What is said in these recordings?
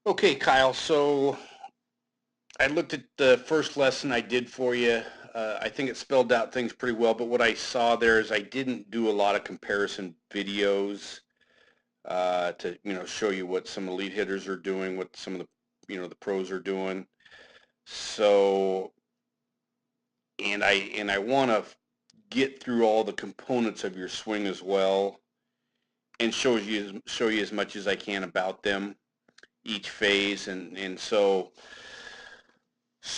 Okay, Kyle, so I looked at the first lesson I did for you. I think it spelled out things pretty well, but what I saw there is I didn't do a lot of comparison videos to, show you what some elite hitters are doing, what some of the pros are doing. So, and I want to get through all the components of your swing as well and show you as much as I can about them, each phase, and so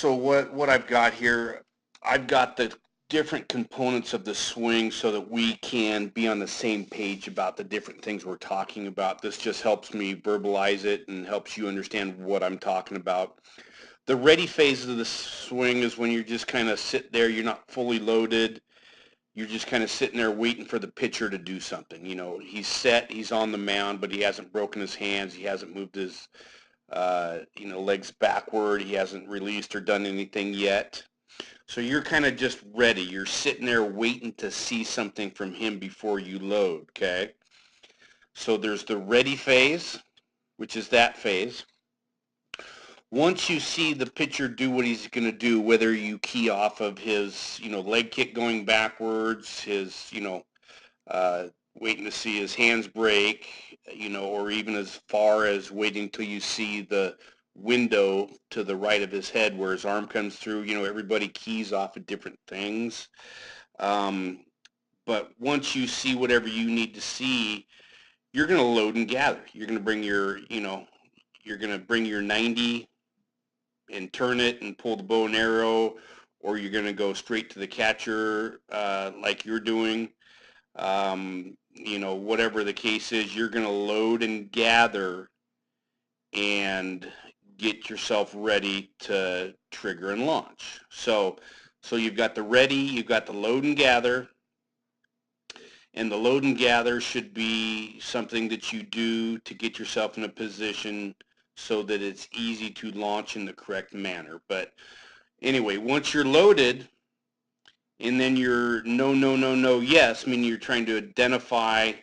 what I've got here, I've got the different components of the swing so that we can be on the same page about the different things we're talking about. This just helps me verbalize it and helps you understand what I'm talking about. The ready phase of the swing is when you're just kind of sitting there, you're not fully loaded. You're just kind of sitting there waiting for the pitcher to do something. He's set, he's on the mound, but he hasn't broken his hands, he hasn't moved his legs backward. He hasn't released or done anything yet. So you're kind of just ready. You're sitting there waiting to see something from him before you load, okay? So there's the ready phase, which is that phase. Once you see the pitcher do what he's going to do, whether you key off of his, leg kick going backwards, his, waiting to see his hands break, or even as far as waiting till you see the window to the right of his head where his arm comes through. Everybody keys off of different things. Um, but once you see whatever you need to see, you're going to load and gather. You're going to bring you're going to bring your 90 and turn it and pull the bow and arrow, or you're going to go straight to the catcher like you're doing. Whatever the case is, you're going to load and gather and get yourself ready to trigger and launch. So you've got the ready, you've got the load and gather, and the load and gather should be something that you do to get yourself in a position so that it's easy to launch in the correct manner. But anyway, once you're loaded, and then you're no, no, no, no, yes, meaning you're trying to identify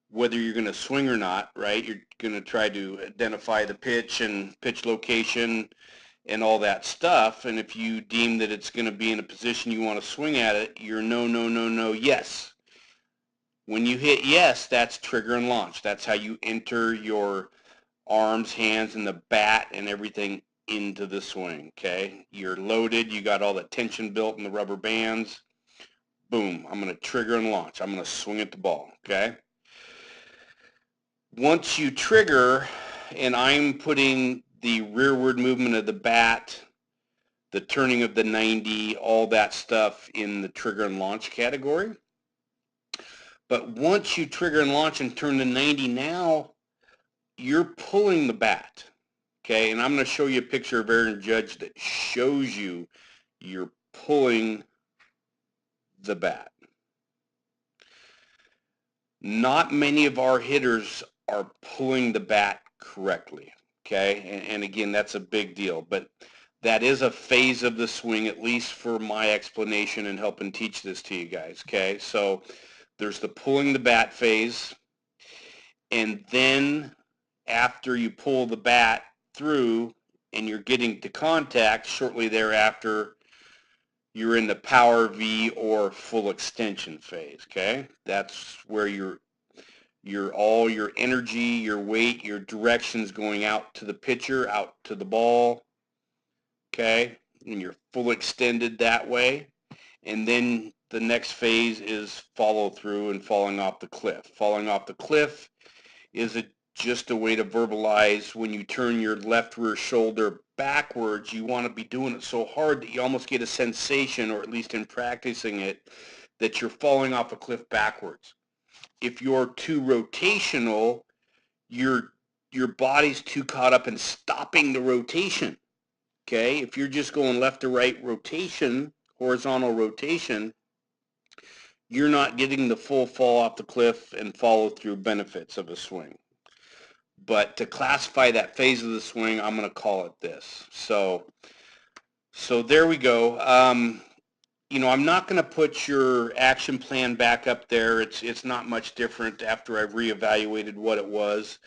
whether you're going to swing or not, right? You're going to try to identify the pitch and pitch location and all that stuff. And if you deem that it's going to be in a position you want to swing at it, you're no, no, no, no, yes. When you hit yes, that's trigger and launch. That's how you enter your arms, hands, and the bat and everything into the swing, okay? You're loaded. You got all the tension built in the rubber bands. Boom, I'm going to trigger and launch. I'm going to swing at the ball, okay? Once you trigger, and I'm putting the rearward movement of the bat, the turning of the 90, all that stuff in the trigger and launch category. But once you trigger and launch and turn the 90, now you're pulling the bat, okay? And I'm going to show you a picture of Aaron Judge that shows you you're pulling the bat. Not many of our hitters are pulling the bat correctly, okay? And again, that's a big deal, but that is a phase of the swing, at least for my explanation and helping teach this to you guys, okay? So there's the pulling the bat phase, and then after you pull the bat through and you're getting to contact, shortly thereafter, you're in the power V or full extension phase, okay? That's where all your energy, your weight, your directions going out to the pitcher, out to the ball, okay? And you're full extended that way. And then the next phase is follow through and falling off the cliff. Falling off the cliff is just a way to verbalize when you turn your left rear shoulder backwards, you want to be doing it so hard that you almost get a sensation, or at least in practicing it, that you're falling off a cliff backwards. If you're too rotational, your body's too caught up in stopping the rotation. Okay? If you're just going left to right rotation, horizontal rotation, you're not getting the full fall off the cliff and follow through benefits of a swing. But to classify that phase of the swing, I'm going to call it this. So there we go. I'm not going to put your action plan back up there. It's not much different after I've reevaluated what it was.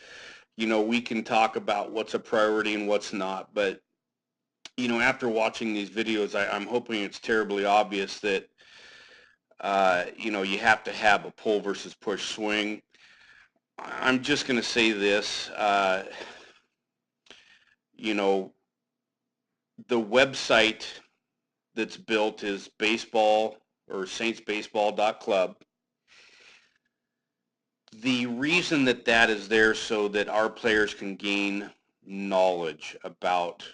we can talk about what's a priority and what's not, but after watching these videos, I'm hoping it's terribly obvious that you have to have a pull versus push swing. I'm just going to say this, the website that's built is baseball or saintsbaseball.club. The reason that is there so that our players can gain knowledge about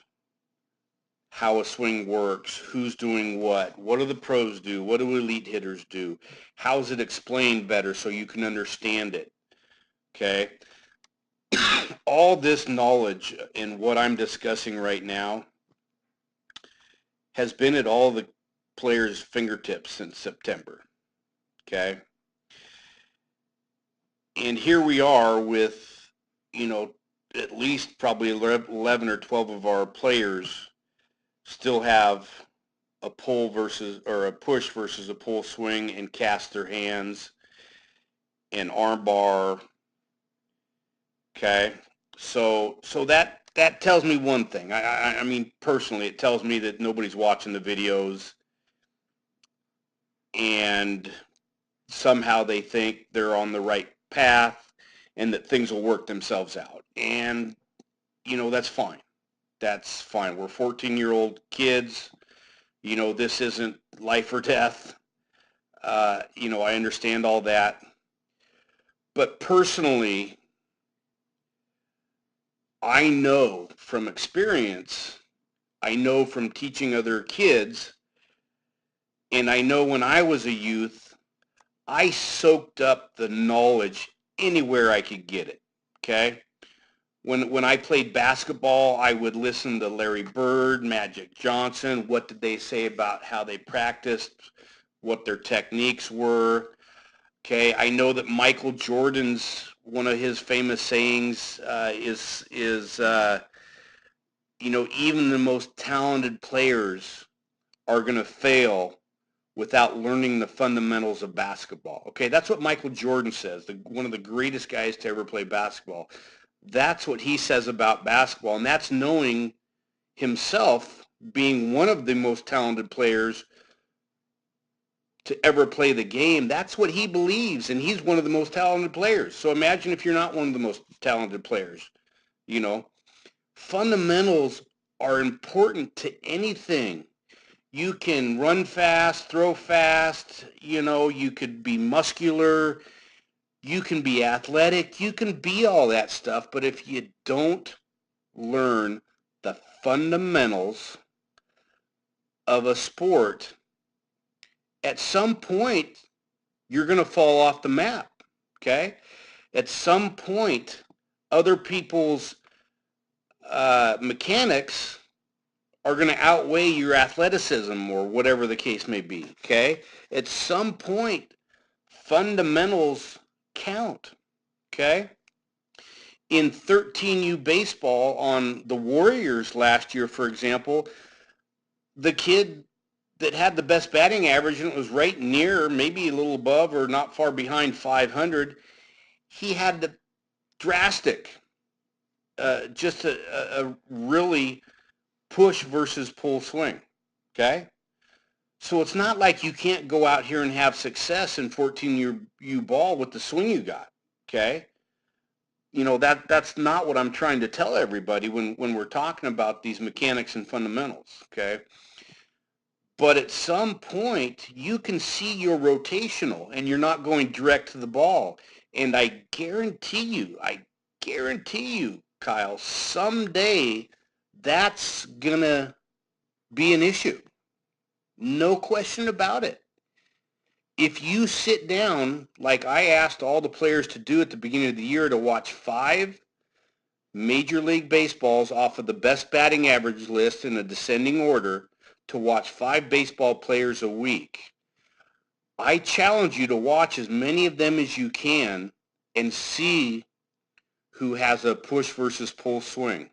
how a swing works, who's doing what do the pros do, what do elite hitters do, how is it explained better so you can understand it, okay? All this knowledge in what I'm discussing right now has been at all the players' fingertips since September, okay? And here we are with, at least probably 11 or 12 of our players still have a pull versus, or a push versus a pull swing and cast their hands and arm bar, okay? So that tells me one thing. I mean, personally, it tells me that nobody's watching the videos and somehow they think they're on the right path and that things will work themselves out. And, that's fine. That's fine. We're 14-year-old kids. This isn't life or death. I understand all that. But personally, I know from experience, I know from teaching other kids, and I know when I was a youth, I soaked up the knowledge anywhere I could get it, okay? When I played basketball, I would listen to Larry Bird, Magic Johnson. What did they say about how they practiced, what their techniques were? Okay, I know that Michael Jordan's, one of his famous sayings is even the most talented players are going to fail without learning the fundamentals of basketball. Okay, that's what Michael Jordan says, one of the greatest guys to ever play basketball. That's what he says about basketball, and that's knowing himself being one of the most talented players to ever play the game. That's what he believes, and he's one of the most talented players. So imagine if you're not one of the most talented players. Fundamentals are important to anything. You can run fast, throw fast, you could be muscular, you can be athletic, you can be all that stuff, but if you don't learn the fundamentals of a sport, at some point you're going to fall off the map, okay? At some point, other people's mechanics are going to outweigh your athleticism or whatever the case may be, okay? At some point, fundamentals count, okay? In 13U baseball on the Warriors last year, for example, the kid that had the best batting average, and it was right near, maybe a little above or not far behind 500, he had the drastic, just a really push versus pull swing, okay? So it's not like you can't go out here and have success in 14U ball with the swing you got, okay? That's not what I'm trying to tell everybody when we're talking about these mechanics and fundamentals, okay? But at some point, you can see your rotational and you're not going direct to the ball. And I guarantee you, Kyle, someday that's going to be an issue. No question about it. If you sit down, like I asked all the players to do at the beginning of the year, to watch 5 Major League Baseballs off of the best batting average list in a descending order, to watch 5 baseball players a week, I challenge you to watch as many of them as you can and see who has a push versus pull swing.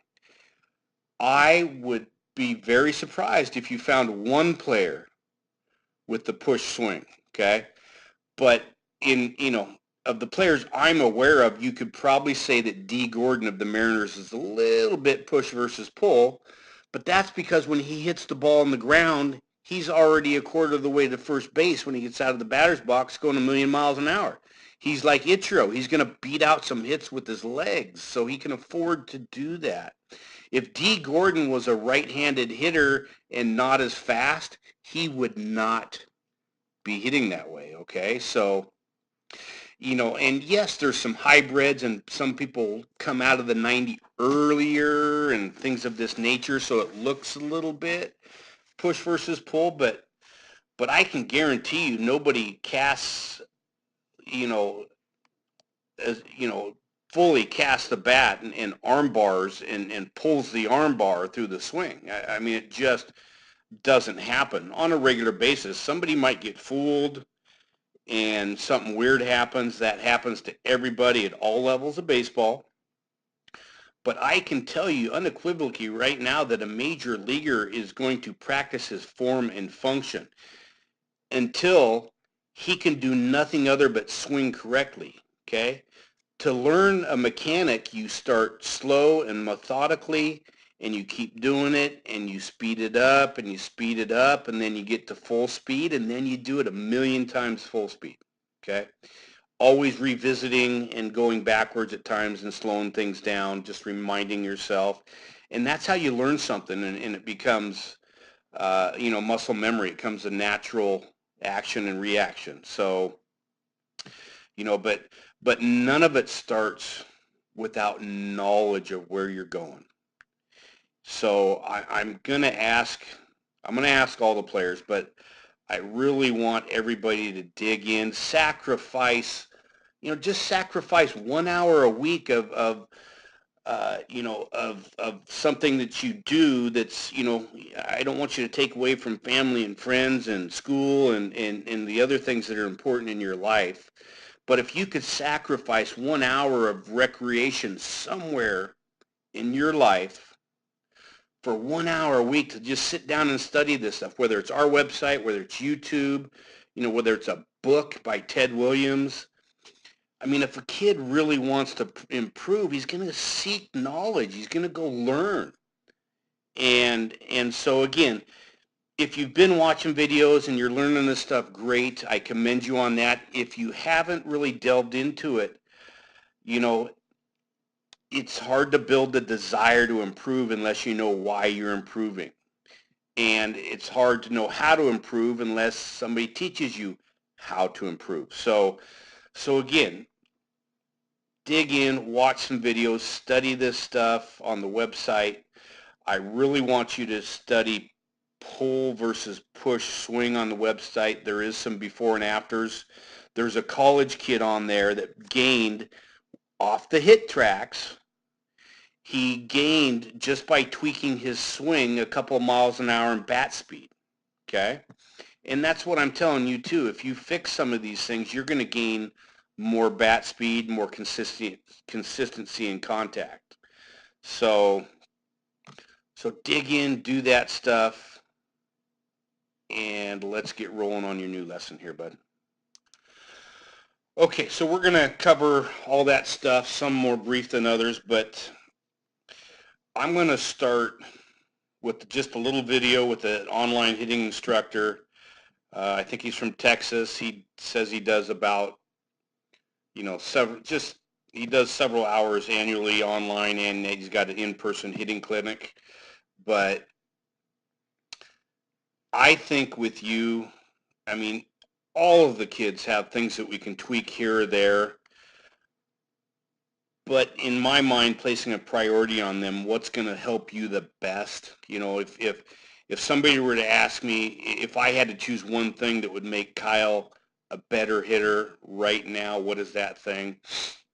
I would be very surprised if you found one player with the push swing, okay? But of the players I'm aware of, you could probably say that D. Gordon of the Mariners is a little bit push versus pull, but that's because when he hits the ball on the ground, he's already a quarter of the way to first base when he gets out of the batter's box going a million miles an hour. He's like Ichiro. He's going to beat out some hits with his legs, so he can afford to do that. If D. Gordon was a right-handed hitter and not as fast, he would not be hitting that way, okay? So, and yes, there's some hybrids and some people come out of the 90 earlier and things of this nature, so it looks a little bit push versus pull, but I can guarantee you nobody casts, you know, as, fully casts the bat and arm bars and pulls the arm bar through the swing. I mean, it just doesn't happen on a regular basis. Somebody might get fooled and something weird happens. That happens to everybody at all levels of baseball. But I can tell you unequivocally right now that a major leaguer is going to practice his form and function until he can do nothing other but swing correctly, okay? To learn a mechanic, you start slow and methodically, and you keep doing it, and you speed it up, and you speed it up, and then you get to full speed, and then you do it a million times full speed, okay? Always revisiting and going backwards at times and slowing things down, just reminding yourself. And that's how you learn something, and it becomes, muscle memory. It becomes a natural action and reaction. So, but none of it starts without knowledge of where you're going. So I'm going to ask all the players, but I really want everybody to dig in, just sacrifice 1 hour a week of something that you do that's, I don't want you to take away from family and friends and school and the other things that are important in your life. But if you could sacrifice 1 hour of recreation somewhere in your life for 1 hour a week to just sit down and study this stuff, whether it's our website, whether it's YouTube, whether it's a book by Ted Williams. I mean, if a kid really wants to improve, he's going to seek knowledge. He's going to go learn. And so again, if you've been watching videos and you're learning this stuff, great. I commend you on that. If you haven't really delved into it, it's hard to build the desire to improve unless you know why you're improving. And it's hard to know how to improve unless somebody teaches you how to improve. So again, dig in, watch some videos, study this stuff on the website. I really want you to study pull versus push swing on the website. There is some before and afters. There's a college kid on there that gained off the hit tracks. He gained just by tweaking his swing a couple of miles an hour in bat speed, okay? And that's what I'm telling you too. If you fix some of these things, you're going to gain more bat speed, more consistency in contact. So dig in, do that stuff, and let's get rolling on your new lesson here, bud. Okay, so we're going to cover all that stuff, some more brief than others, but I'm going to start with just a little video with an online hitting instructor. I think he's from Texas. He says he does about, he does several hours annually online, and he's got an in-person hitting clinic. But I think with you, I mean, all of the kids have things that we can tweak here or there. But in my mind, placing a priority on them, what's going to help you the best? If somebody were to ask me if I had to choose one thing that would make Kyle a better hitter right now, what is that thing?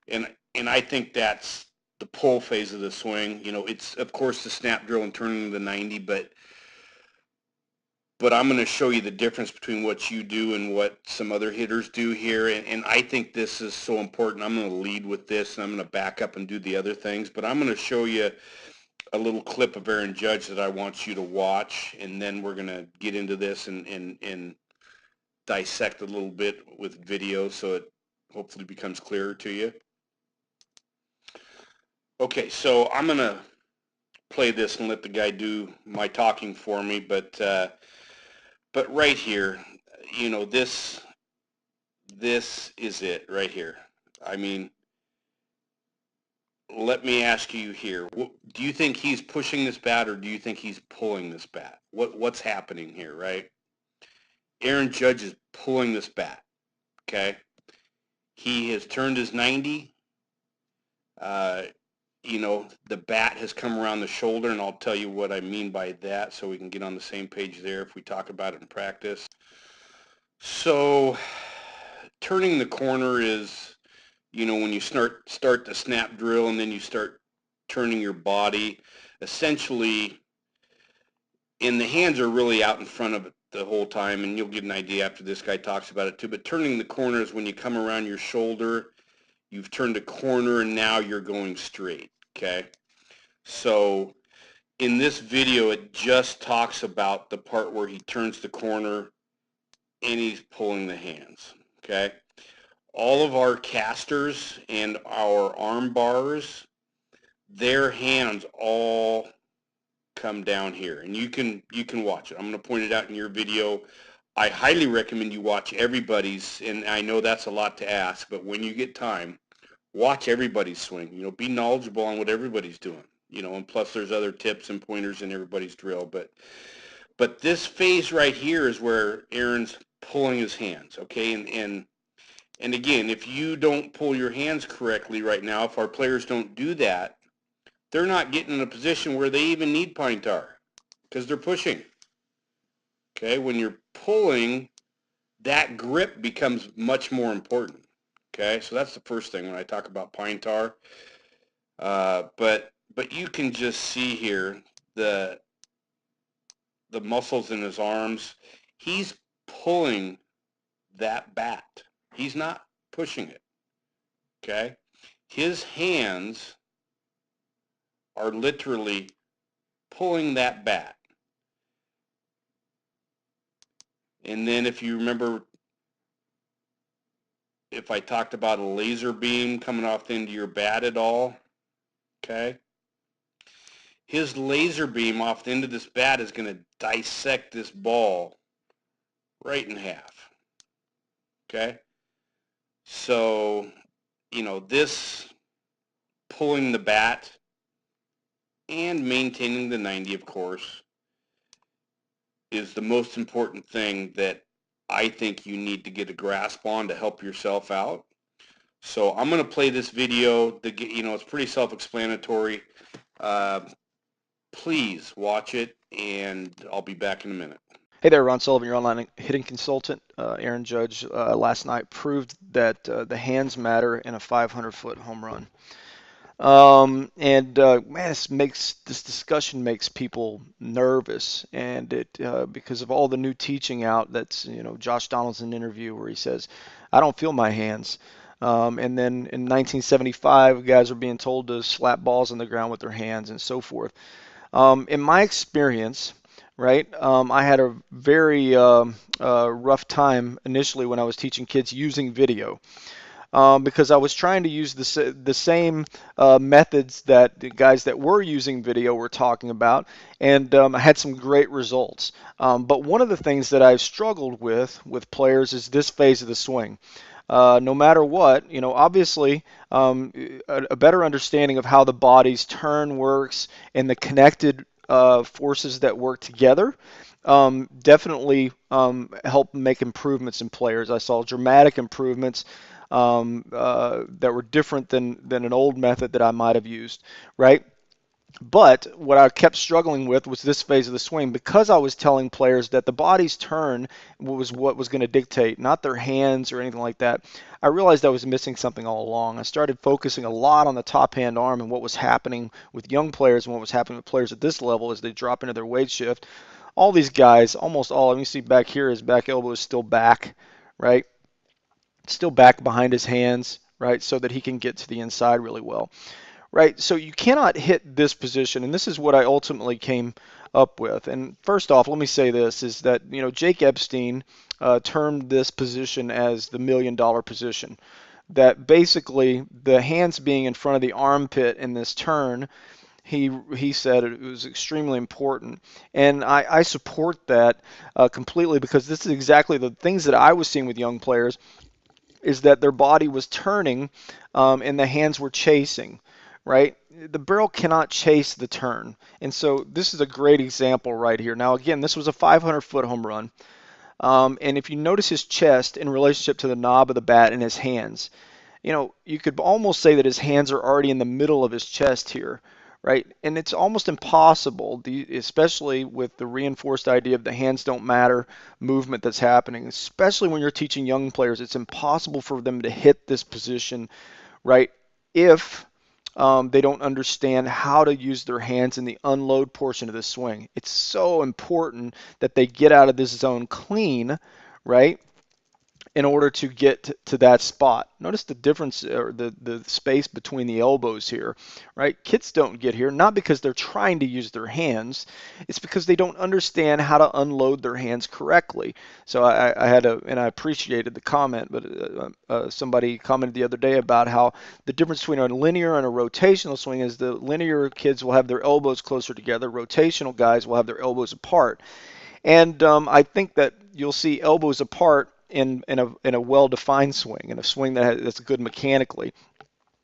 And I think that's the pull phase of the swing. It's of course the snap drill and turning the 90, but I'm going to show you the difference between what you do and what some other hitters do here. And I think this is so important. I'm going to lead with this, and I'm going to back up and do the other things. But I'm going to show you a little clip of Aaron Judge that I want you to watch, and then we're going to get into this and dissect a little bit with video so hopefully becomes clearer to you. Okay, so I'm going to play this and let the guy do my talking for me, but right here, you know, this is it right here. I mean, let me ask you here. Do you think he's pushing this bat or do you think he's pulling this bat? What's happening here, right? Aaron Judge is pulling this bat, okay? He has turned his 90. Uh, you know, the bat has come around the shoulder, and I'll tell you what I mean by that so we can get on the same page there if we talk about it in practice. So turning the corner is, you know, when you start the snap drill and then you start turning your body, essentially, and the hands are really out in front of it the whole time, and you'll get an idea after this guy talks about it too, but turning the corner is when you come around your shoulder, you've turned a corner, and now you're going straight, okay? So in this video, it just talks about the part where he turns the corner and he's pulling the hands, okay? All of our casters and our arm bars, their hands all come down here, and you can watch it. I'm going to point it out in your video. I highly recommend you watch everybody's, and I know that's a lot to ask, but when you get time, watch everybody's swing. You know, be knowledgeable on what everybody's doing. You know, and plus there's other tips and pointers in everybody's drill, but this phase right here is where Aaron's pulling his hands, okay? And again, if you don't pull your hands correctly right now, if our players don't do that, they're not getting in a position where they even need pine tar because they're pushing. Okay, when you're pulling, that grip becomes much more important. Okay, so that's the first thing when I talk about pine tar. But you can just see here the muscles in his arms. He's pulling that bat. He's not pushing it. Okay, his hands are literally pulling that bat. And then if you remember, if I talked about a laser beam coming off the end of your bat at all, okay, his laser beam off the end of this bat is going to dissect this ball right in half, okay? So, you know, this pulling the bat and maintaining the 90, of course, is the most important thing that I think you need to get a grasp on to help yourself out. So I'm going to play this video. You know, it's pretty self-explanatory. Please watch it, and I'll be back in a minute. Hey there, Ron Sullivan, your online hitting consultant. Aaron Judge last night proved that the hands matter in a 500-foot home run. Man, this discussion makes people nervous, and it because of all the new teaching out. That's Josh Donaldson interview where he says, "I don't feel my hands." And then in 1975, guys are being told to slap balls on the ground with their hands and so forth. In my experience, right, I had a very rough time initially when I was teaching kids using video. Because I was trying to use the same methods that the guys that were using video were talking about, and I had some great results. But one of the things that I've struggled with players is this phase of the swing. No matter what, obviously, a better understanding of how the body's turn works and the connected forces that work together definitely help make improvements in players. I saw dramatic improvements that were different than an old method that I might have used, right? But what I kept struggling with was this phase of the swing because I was telling players that the body's turn was what was going to dictate, not their hands or anything like that. I realized I was missing something all along. I started focusing a lot on the top hand arm and what was happening with young players and what was happening with players at this level as they drop into their weight shift. All these guys, almost all, you see back here, his back elbow is still back, right? Still back behind his hands, right? So that he can get to the inside really well. Right, so you cannot hit this position, and this is what I ultimately came up with. And first off, let me say this, is that, Jake Epstein termed this position as the $1 million position. that basically the hands being in front of the armpit in this turn, he said it was extremely important, and I support that completely, because this is exactly the things that I was seeing with young players, is that their body was turning, and the hands were chasing, right? The barrel cannot chase the turn. And so this is a great example right here. Now, again, this was a 500-foot home run. And if you notice his chest in relationship to the knob of the bat and his hands, you could almost say that his hands are already in the middle of his chest here, right? And it's almost impossible, especially with the reinforced idea of the hands don't matter movement that's happening, especially when you're teaching young players, it's impossible for them to hit this position, right? If they don't understand how to use their hands in the unload portion of the swing. It's so important that they get out of this zone clean, right? In order to get to that spot. Notice the difference, or the space between the elbows here, right? Kids don't get here not because they're trying to use their hands, it's because they don't understand how to unload their hands correctly. So I had a, and I appreciated the comment, but somebody commented the other day about how the difference between a linear and a rotational swing is the linear kids will have their elbows closer together, rotational guys will have their elbows apart. And I think that you'll see elbows apart in a well-defined swing, in a swing that's good mechanically.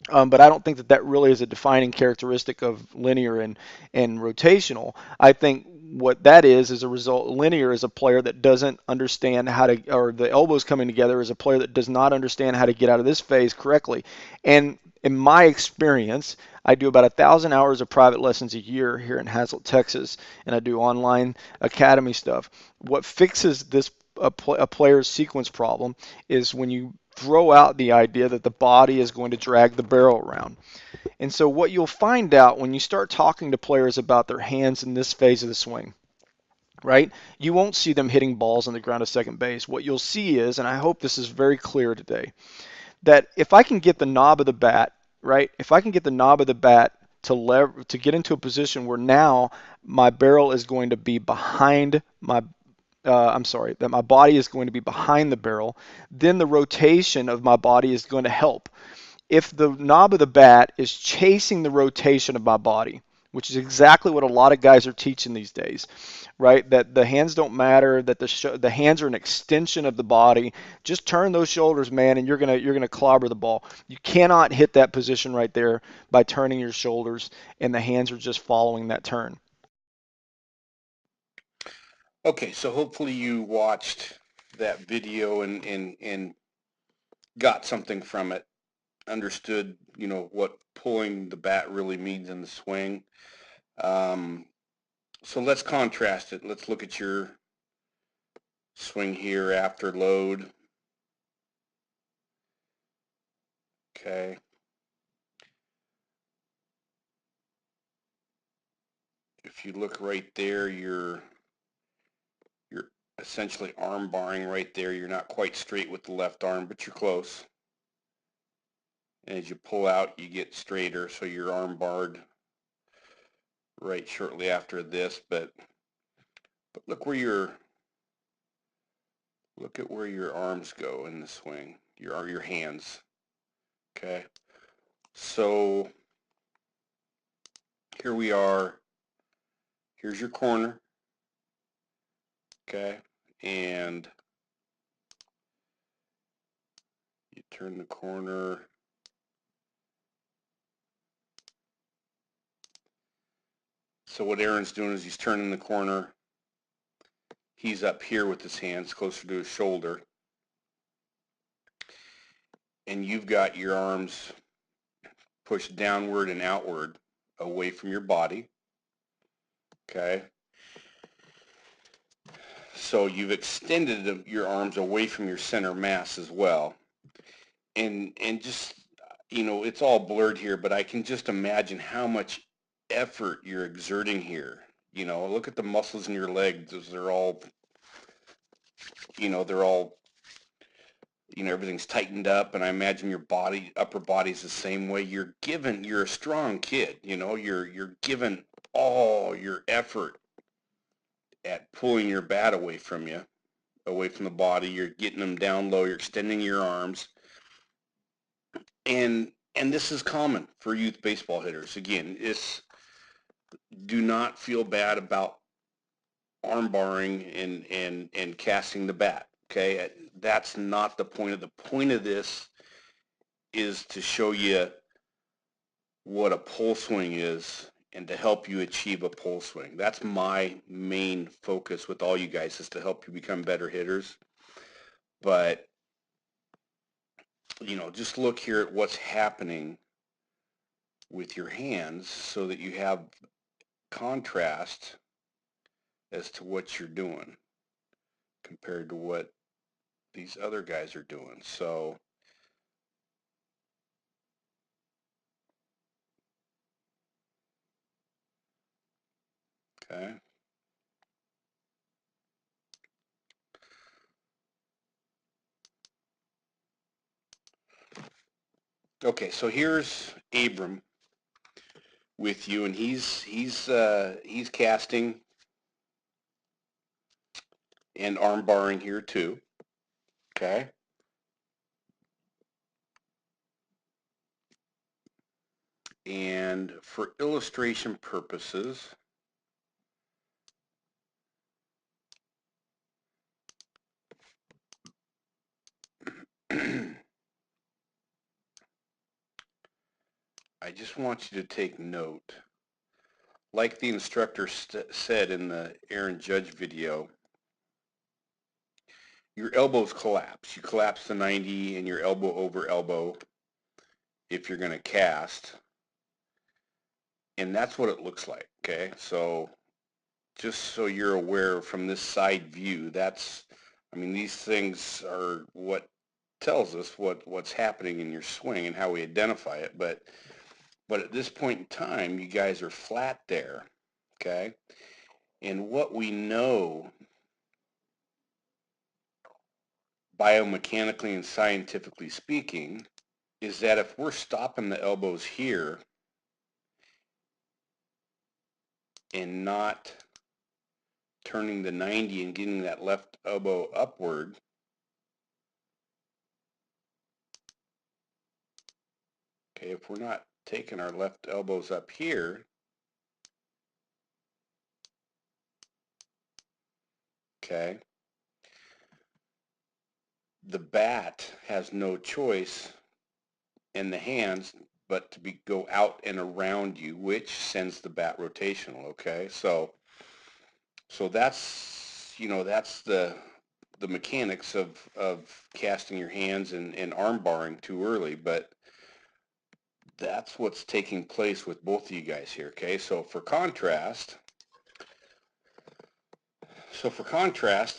But I don't think that that really is a defining characteristic of linear and rotational. I think what that is a result. Linear is a player that doesn't understand how to, or the elbows coming together is a player that does not understand how to get out of this phase correctly. And in my experience, I do about 1,000 hours of private lessons a year here in Hazlet, Texas, and I do online academy stuff. What fixes this a player's sequence problem is when you throw out the idea that the body is going to drag the barrel around. And so what you'll find out when you start talking to players about their hands in this phase of the swing, right? You won't see them hitting balls on the ground at second base. What you'll see is, and I hope this is very clear today, that if I can get the knob of the bat, right? If I can get the knob of the bat to get into a position where now my barrel is going to be behind my I'm sorry, that my body is going to be behind the barrel, then the rotation of my body is going to help. If the knob of the bat is chasing the rotation of my body, which is exactly what a lot of guys are teaching these days, right? That the hands don't matter, that the hands are an extension of the body. Just turn those shoulders, man, and you're gonna clobber the ball. You cannot hit that position right there by turning your shoulders, and the hands are just following that turn. Okay, so hopefully you watched that video and got something from it, understood, what pulling the bat really means in the swing. Um, so let's contrast it. Let's look at your swing here after load. Okay. If you look right there, you're essentially arm barring right there. You're not quite straight with the left arm, but you're close. And as you pull out, you get straighter, so you're arm barred right shortly after this. But look at where your arms go in the swing. Your hands. Okay. So here we are. Here's your corner. Okay. And you turn the corner. So what Aaron's doing is he's turning the corner. He's up here with his hands closer to his shoulder. And you've got your arms pushed downward and outward away from your body. Okay. So you've extended your arms away from your center mass as well. And just, it's all blurred here, but I can just imagine how much effort you're exerting here. Look at the muscles in your legs. They're all, they're all, everything's tightened up, and I imagine your upper body's the same way. You're a strong kid, you're given all your effort at pulling your bat away from you, away from the body. You're getting them down low. You're extending your arms. And this is common for youth baseball hitters. Again, do not feel bad about arm barring and casting the bat. Okay, that's not the point. Of the point of this is to show you what a pull swing is and to help you achieve a pull swing. That's my main focus with all you guys, is to help you become better hitters. But just look here at what's happening with your hands so that you have contrast as to what you're doing compared to what these other guys are doing. So, okay. Okay, so here's Abram with you, and he's casting and arm barring here too. Okay. And for illustration purposes, I just want you to take note. Like the instructor said in the Aaron Judge video, your elbows collapse. You collapse the 90 and your elbow over elbow if you're going to cast. And that's what it looks like, okay? So just so you're aware from this side view, these things are what tells us what's happening in your swing and how we identify it. But at this point in time, you guys are flat there, okay? And what we know biomechanically and scientifically speaking is that if we're stopping the elbows here and not turning the 90 and getting that left elbow upward, okay, if we're not taking our left elbows up here, okay, the bat has no choice in the hands but to go out and around you, which sends the bat rotational, okay? So that's the mechanics of casting your hands and arm barring too early, but that's what's taking place with both of you guys here, okay? So for contrast,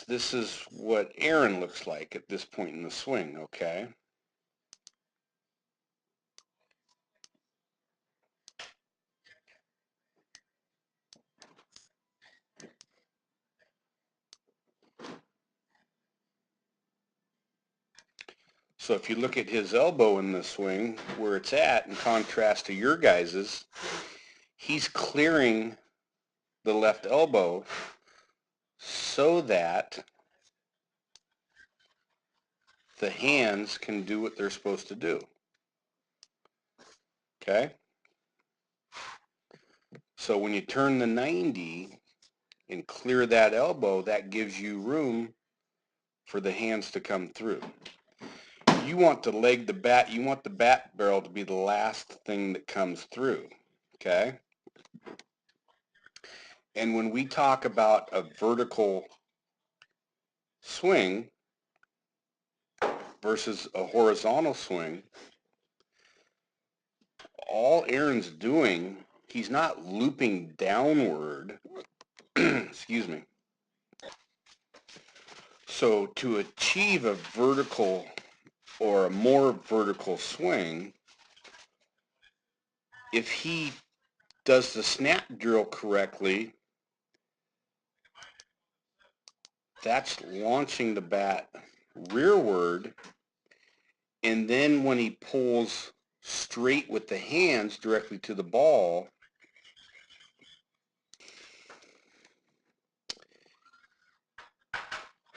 this is what Aaron looks like at this point in the swing, okay? So if you look at his elbow in the swing, where it's at, in contrast to your guys's, he's clearing the left elbow so that the hands can do what they're supposed to do, okay? So when you turn the 90 and clear that elbow, that gives you room for the hands to come through. You want to leg the bat, you want the bat barrel to be the last thing that comes through, okay? And when we talk about a vertical swing versus a horizontal swing, all Aaron's doing, he's not looping downward, excuse me. So to achieve a vertical or a more vertical swing, if he does the snap drill correctly, that's launching the bat rearward, and then when he pulls straight with the hands directly to the ball,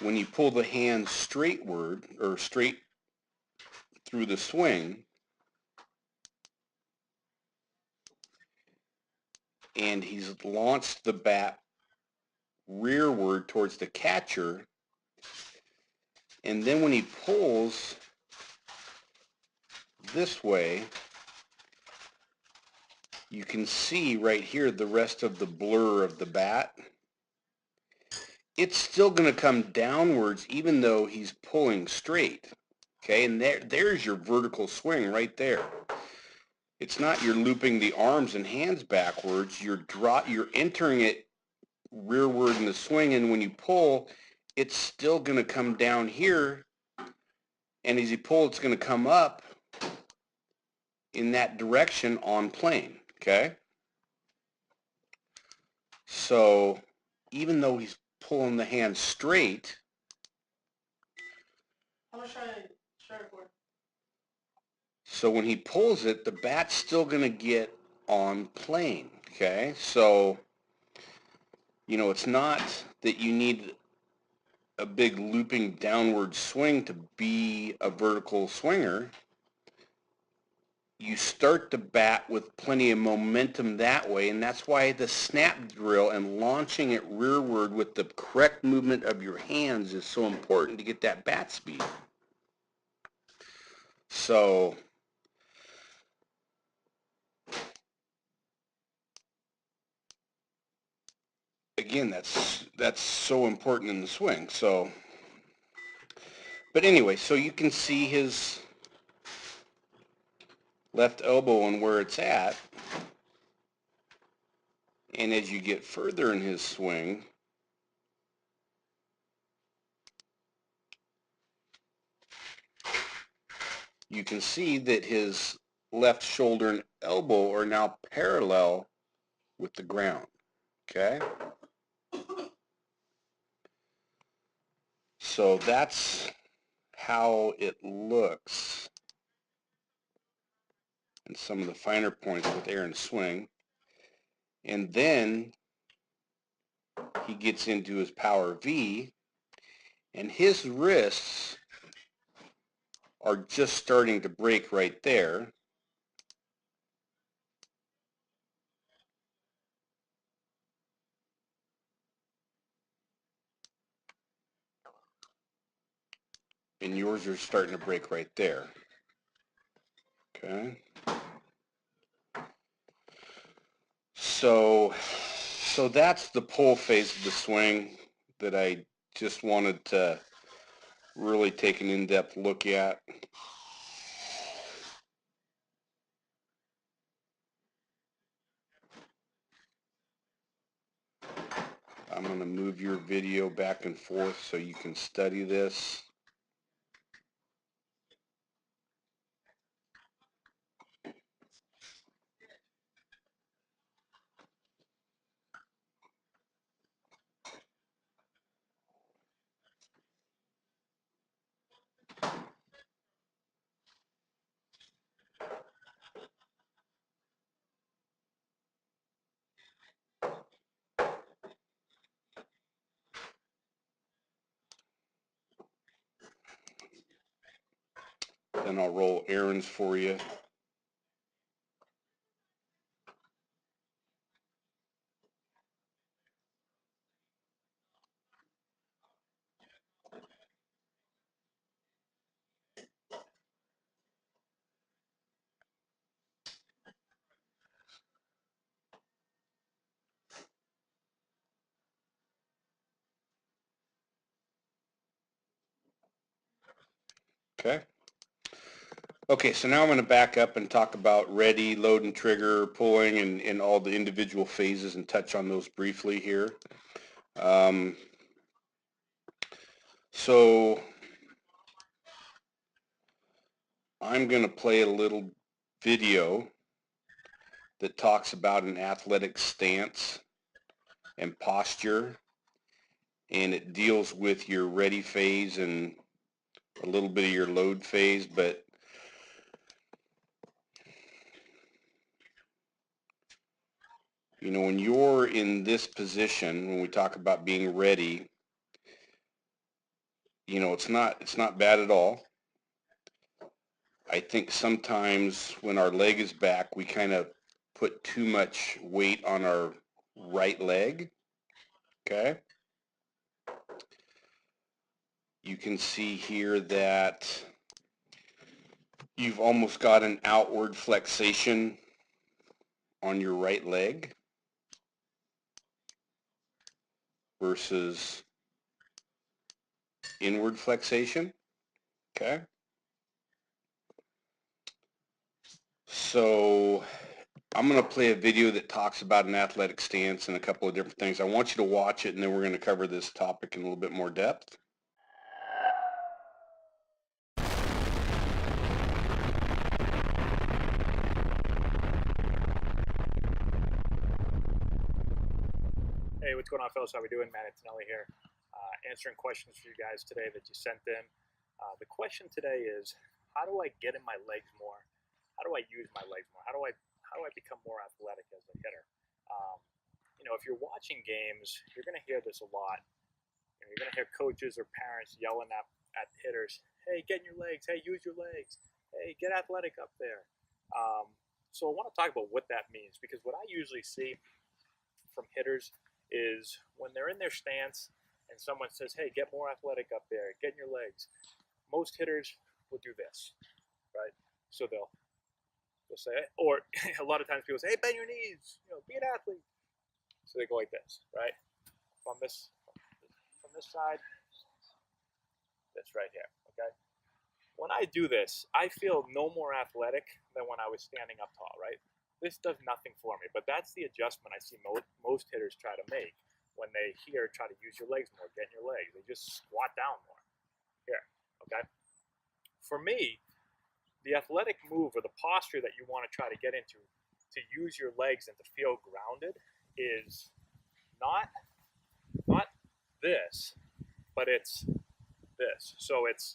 when you pull the hands straightward or straight through the swing, and he's launched the bat rearward towards the catcher, and then when he pulls this way, you can see right here the rest of the blur of the bat. It's still going to come downwards even though he's pulling straight. Okay, and there's your vertical swing right there. It's not you're looping the arms and hands backwards. You're entering it rearward in the swing, and when you pull, it's still going to come down here, and as you pull, it's going to come up in that direction on plane. Okay, so even though he's pulling the hand straight, how much should I record? So when he pulls it, the bat's still going to get on plane. Okay, so it's not that you need a big looping downward swing to be a vertical swinger. You start the bat with plenty of momentum that way, and that's why the snap drill and launching it rearward with the correct movement of your hands is so important to get that bat speed. So again, that's so important in the swing. So, but anyway, so you can see his left elbow and where it's at, and as you get further in his swing, you can see that his left shoulder and elbow are now parallel with the ground. Okay? So that's how it looks and some of the finer points with Aaron's swing. And then he gets into his power V, and his wrists are just starting to break right there. And yours are starting to break right there. Okay? So that's the pull phase of the swing that I just wanted to really take an in-depth look at. I'm going to move your video back and forth so you can study this. Then I'll roll errands for you. Okay? Okay, so now I'm going to back up and talk about ready, load and trigger, pulling, and all the individual phases and touch on those briefly here. So I'm going to play a little video that talks about an athletic stance and posture, and it deals with your ready phase and a little bit of your load phase, but when you're in this position, when we talk about being ready, it's not bad at all. I think sometimes when our leg is back, we kind of put too much weight on our right leg, okay? You can see here that you've almost got an outward flexation on your right leg versus inward flexation, okay? So I'm going to play a video that talks about an athletic stance and a couple of different things. I want you to watch it, and then we're going to cover this topic in a little bit more depth. Hey, what's going on, fellas? How we doing? Matt Antonelli here, answering questions for you guys today that you sent in. The question today is, how do I get in my legs more? How do I use my legs more? How do I become more athletic as a hitter? If you're watching games, you're going to hear this a lot. You're going to hear coaches or parents yelling at hitters, "Hey, get in your legs! Hey, use your legs! Hey, get athletic up there!" So I want to talk about what that means, because what I usually see from hitters is when they're in their stance and someone says, "Hey, get more athletic up there, get in your legs." Most hitters will do this, right? So they'll say, or a lot of times people say, "Hey, bend your knees, be an athlete." So they go like this, right? From this side, this right here, okay? When I do this, I feel no more athletic than when I was standing up tall, right? This does nothing for me, but that's the adjustment I see most hitters try to make when they try to use your legs more, get in your legs. They just squat down more. Here, okay? For me, the athletic move or the posture that you want to try to get into to use your legs and to feel grounded is not this, but it's this. So it's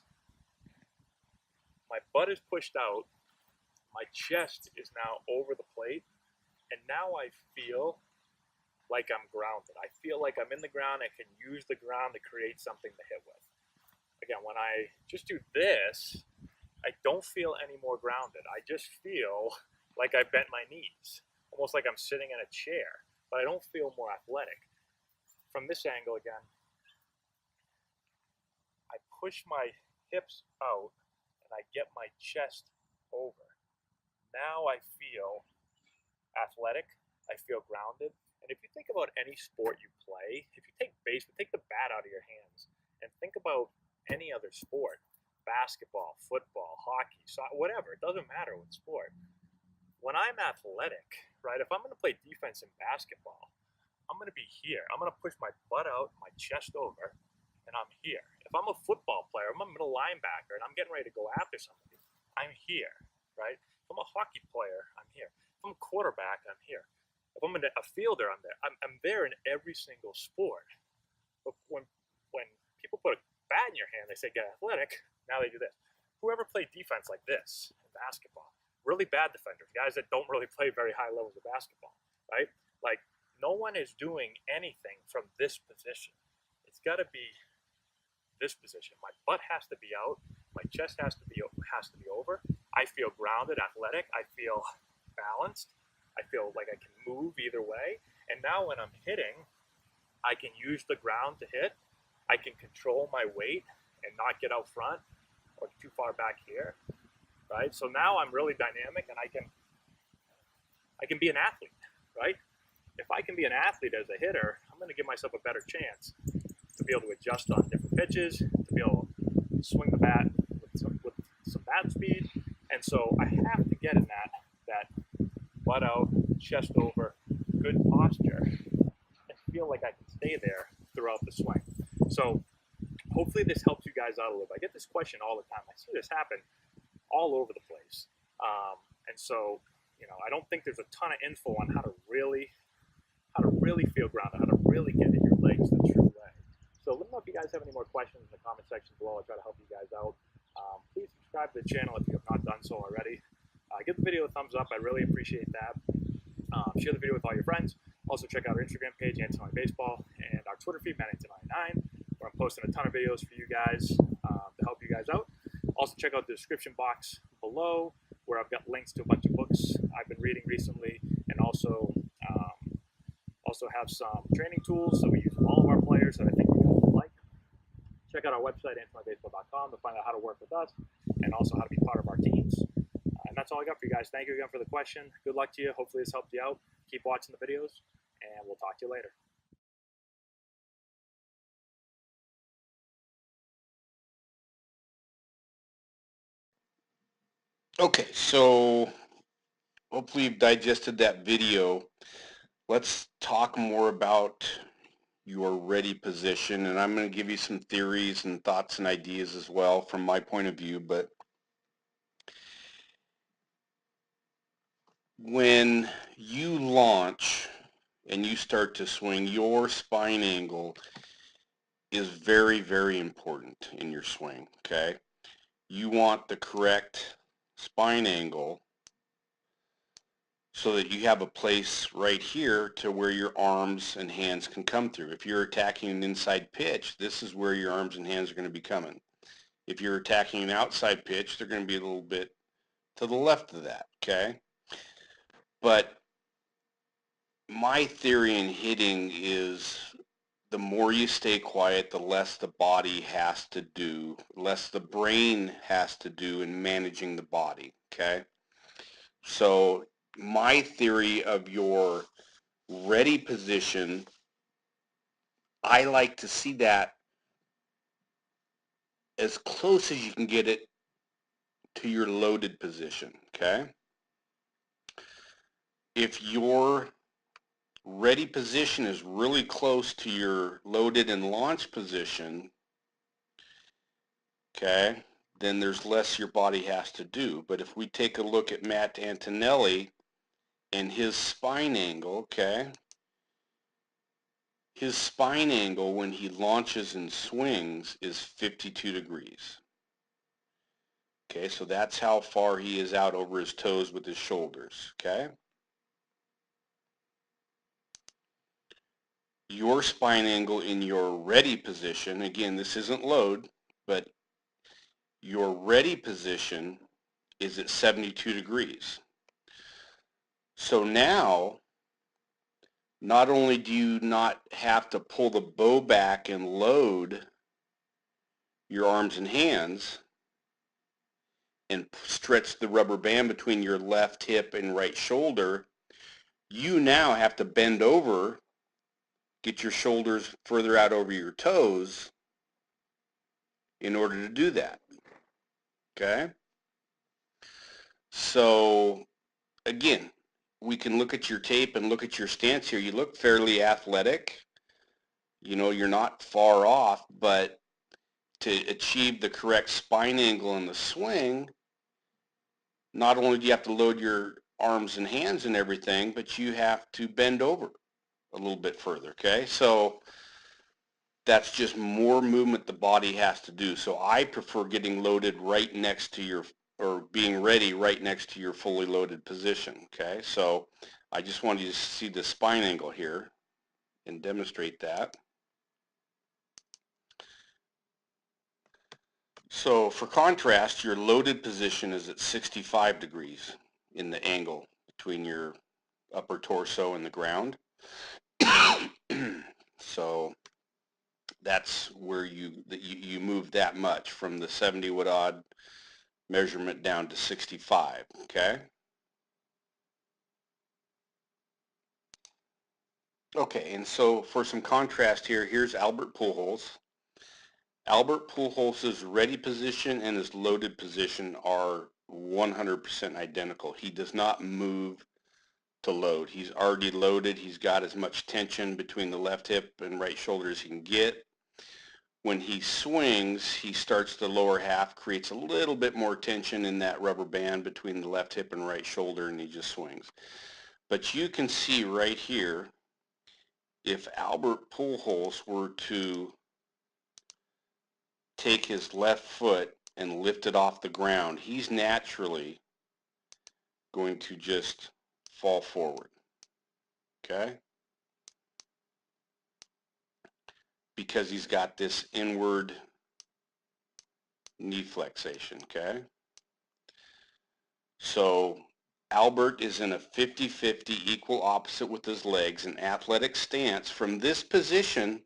my butt is pushed out, my chest is now over the plate, and now I feel like I'm grounded. I feel like I'm in the ground. I can use the ground to create something to hit with. Again, when I just do this, I don't feel any more grounded. I just feel like I bent my knees, almost like I'm sitting in a chair, but I don't feel more athletic. From this angle again, I push my hips out and I get my chest over. Now I feel athletic. I feel grounded. And if you think about any sport you play, if you take baseball, take the bat out of your hands and think about any other sport, basketball, football, hockey, soccer, whatever, it doesn't matter what sport. When I'm athletic, right, if I'm going to play defense in basketball, I'm going to be here. I'm going to push my butt out, my chest over, and I'm here. If I'm a football player, I'm a middle linebacker, and I'm getting ready to go after somebody, I'm here, right? If I'm a hockey player, I'm here. If I'm a quarterback, I'm here. If I'm a fielder, I'm there. I'm there in every single sport. But when people put a bat in your hand, they say, "Get athletic." Now they do this. Whoever played defense like this in basketball, really bad defenders, guys that don't really play very high levels of basketball, right? Like, no one is doing anything from this position. It's got to be this position. My butt has to be out. My chest has to be over. I feel grounded, athletic. I feel balanced. I feel like I can move either way. And now when I'm hitting, I can use the ground to hit. I can control my weight and not get out front or too far back here, right? So now I'm really dynamic, and I can be an athlete, right? If I can be an athlete as a hitter, I'm going to give myself a better chance to be able to adjust on different pitches, to be able to swing the bat with some bat speed. And so I have to get in that butt out, chest over, good posture, and feel like I can stay there throughout the swing. So hopefully this helps you guys out a little bit. I get this question all the time. I see this happen all over the place. And so, I don't think there's a ton of info on how to really feel grounded, how to really get in your legs the true way. So let me know if you guys have any more questions in the comment section below. I'll try to help you guys out. Please subscribe to the channel if you have not done so already. Give the video a thumbs up. I really appreciate that. Share the video with all your friends. Also check out our Instagram page, Antonelli Baseball, and our Twitter feed, Matt899, where I'm posting a ton of videos for you guys to help you guys out. Also check out the description box below, where I've got links to a bunch of books I've been reading recently, and also have some training tools that we use with all of our players that I think you guys will like. Check out our website, anthonybaseball.com, to find out how to work with us and also how to be part of our teams. And that's all I got for you guys. Thank you again for the question. Good luck to you. Hopefully this helped you out. Keep watching the videos, and we'll talk to you later. Okay, so hopefully you've digested that video. Let's talk more about your ready position, and I'm going to give you some theories and thoughts and ideas as well from my point of view. But when you launch and you start to swing, your spine angle is very, very important in your swing, okay? You want the correct spine angle so that you have a place right here to where your arms and hands can come through. If you're attacking an inside pitch, this is where your arms and hands are going to be coming. If you're attacking an outside pitch, they're going to be a little bit to the left of that, okay? But my theory in hitting is the more you stay quiet, the less the body has to do, less the brain has to do in managing the body, okay? So my theory of your ready position, I like to see that as close as you can get it to your loaded position, okay? If your ready position is really close to your loaded and launch position, okay, then there's less your body has to do. But if we take a look at Matt Antonelli and his spine angle, okay, his spine angle when he launches and swings is 52 degrees. Okay, so that's how far he is out over his toes with his shoulders, okay? Your spine angle in your ready position, again, this isn't load, but your ready position is at 72 degrees. So now, not only do you not have to pull the bow back and load your arms and hands and stretch the rubber band between your left hip and right shoulder, you now have to bend over, get your shoulders further out over your toes in order to do that, okay? So again, we can look at your tape and look at your stance here. You look fairly athletic. You know, you're not far off, but to achieve the correct spine angle in the swing, not only do you have to load your arms and hands and everything, but you have to bend over a little bit further, okay? So that's just more movement the body has to do. So I prefer getting loaded right next to your, or being ready right next to your fully loaded position, okay? So I just want you to see the spine angle here and demonstrate that. So for contrast, your loaded position is at 65 degrees in the angle between your upper torso and the ground. So that's where you move that much from the 70 watt odd measurement down to 65, okay? Okay, and so for some contrast here, here's Albert Pujols. Albert Pujols' ready position and his loaded position are 100% identical. He does not move to load. He's already loaded. He's got as much tension between the left hip and right shoulder as he can get. When he swings, he starts the lower half, creates a little bit more tension in that rubber band between the left hip and right shoulder, and he just swings. But you can see right here, if Albert Pujols were to take his left foot and lift it off the ground, he's naturally going to just fall forward, okay? Because he's got this inward knee flexation, okay? So Albert is in a 50-50 equal opposite with his legs, an athletic stance. From this position,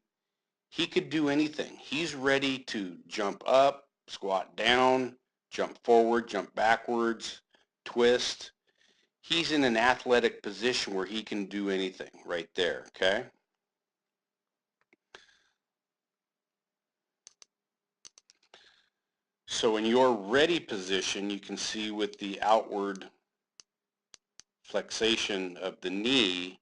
he could do anything. He's ready to jump up, squat down, jump forward, jump backwards, twist. He's in an athletic position where he can do anything right there, okay? So in your ready position, you can see with the outward flexation of the knee,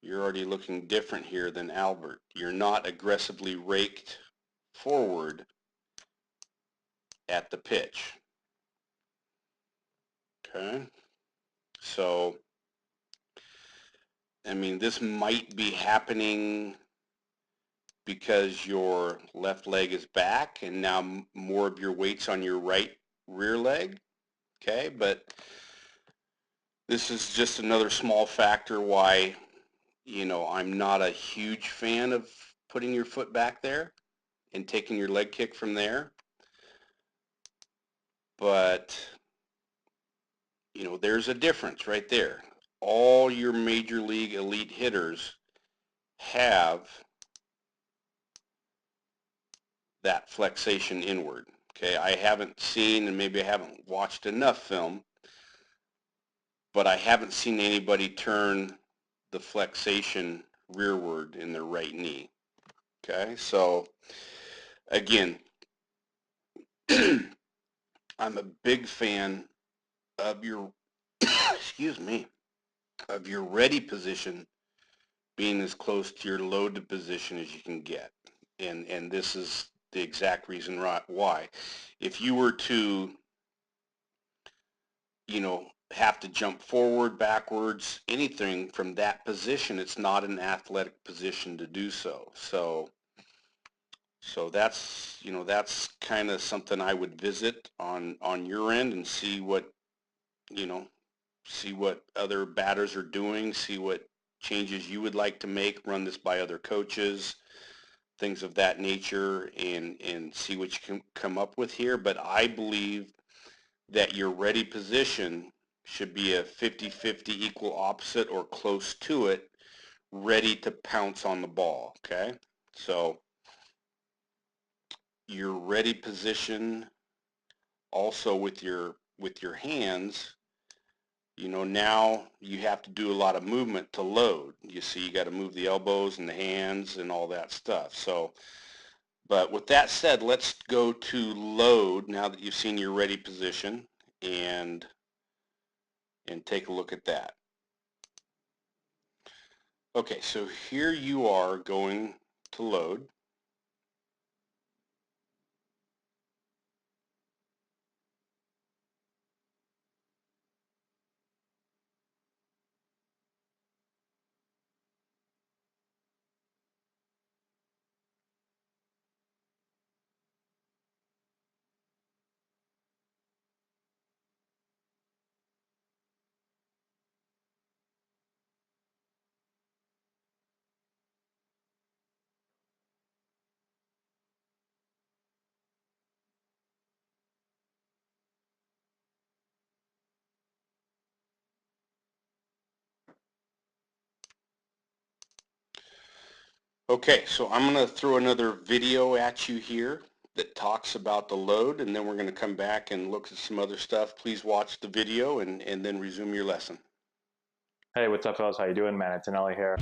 you're already looking different here than Albert. You're not aggressively raked forward at the pitch. Okay, so I mean, this might be happening because your left leg is back and now more of your weight's on your right rear leg. Okay, but this is just another small factor why, you know, I'm not a huge fan of putting your foot back there and taking your leg kick from there. But, you know, there's a difference right there. All your major league elite hitters have that flexation inward. Okay, I haven't seen, and maybe I haven't watched enough film, but I haven't seen anybody turn the flexation rearward in their right knee. Okay, so again, I'm a big fan of your, excuse me, of your ready position being as close to your loaded position as you can get. And this is the exact reason why. If you were to, you know, have to jump forward, backwards, anything from that position, it's not an athletic position to do so. So that's, you know, that's kind of something I would visit on your end and see what, you know, see what other batters are doing, see what changes you would like to make, run this by other coaches, things of that nature, and see what you can come up with here. But I believe that your ready position should be a 50-50 equal opposite or close to it, ready to pounce on the ball, okay? So your ready position also with your hands, you know, now you have to do a lot of movement to load. You see, you got to move the elbows and the hands and all that stuff. So, but with that said, let's go to load now that you've seen your ready position and take a look at that. Okay, so here you are going to load. Okay, so I'm going to throw another video at you here that talks about the load, and then we're going to come back and look at some other stuff. Please watch the video and then resume your lesson. Hey, what's up, fellas? How you doing? Man, it's Anelli here.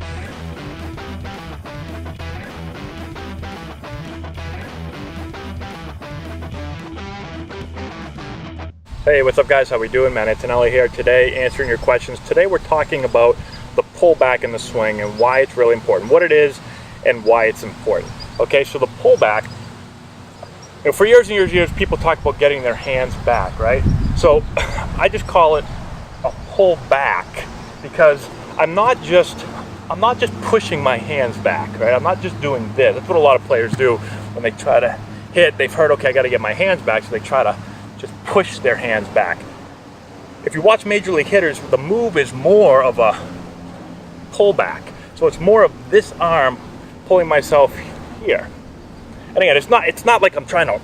Hey, what's up, guys? How we doing, man? It's Anelli here today, answering your questions. Today, we're talking about the pullback in the swing and why it's really important, what it is, and why it's important. Okay, so the pullback, you know, for years and years and years, people talk about getting their hands back, right? So I just call it a pull back because I'm not just pushing my hands back, right? I'm not just doing this. That's what a lot of players do when they try to hit. They've heard, okay, I got to get my hands back, so they try to just push their hands back. If you watch major league hitters, the move is more of a pullback. So it's more of this arm pulling myself here. And again, it's not like I'm trying to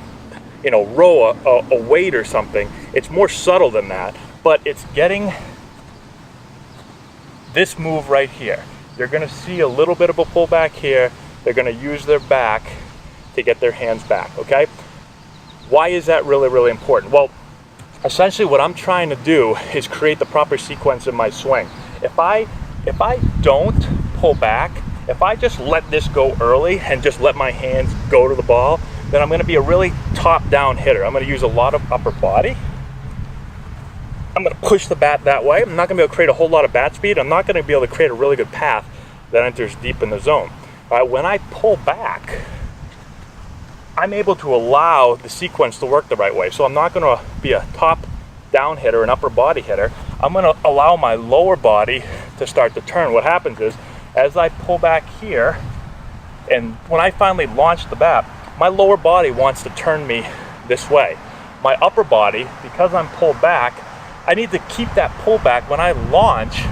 row a weight or something. It's more subtle than that, but it's getting this move right here. You're going to see a little bit of a pullback here. They're going to use their back to get their hands back, okay? Why is that really, really important? Well, essentially what I'm trying to do is create the proper sequence in my swing. If I don't pull back, if I just let this go early and just let my hands go to the ball, then I'm going to be a really top-down hitter. I'm going to use a lot of upper body. I'm going to push the bat that way. I'm not going to be able to create a whole lot of bat speed. I'm not going to be able to create a really good path that enters deep in the zone. All right, when I pull back, I'm able to allow the sequence to work the right way. So I'm not going to be a top-down hitter, an upper body hitter. I'm going to allow my lower body to start to turn. What happens is, as I pull back here, and when I finally launch the bat, my lower body wants to turn me this way. My upper body, because I'm pulled back, I need to keep that pullback when I launch.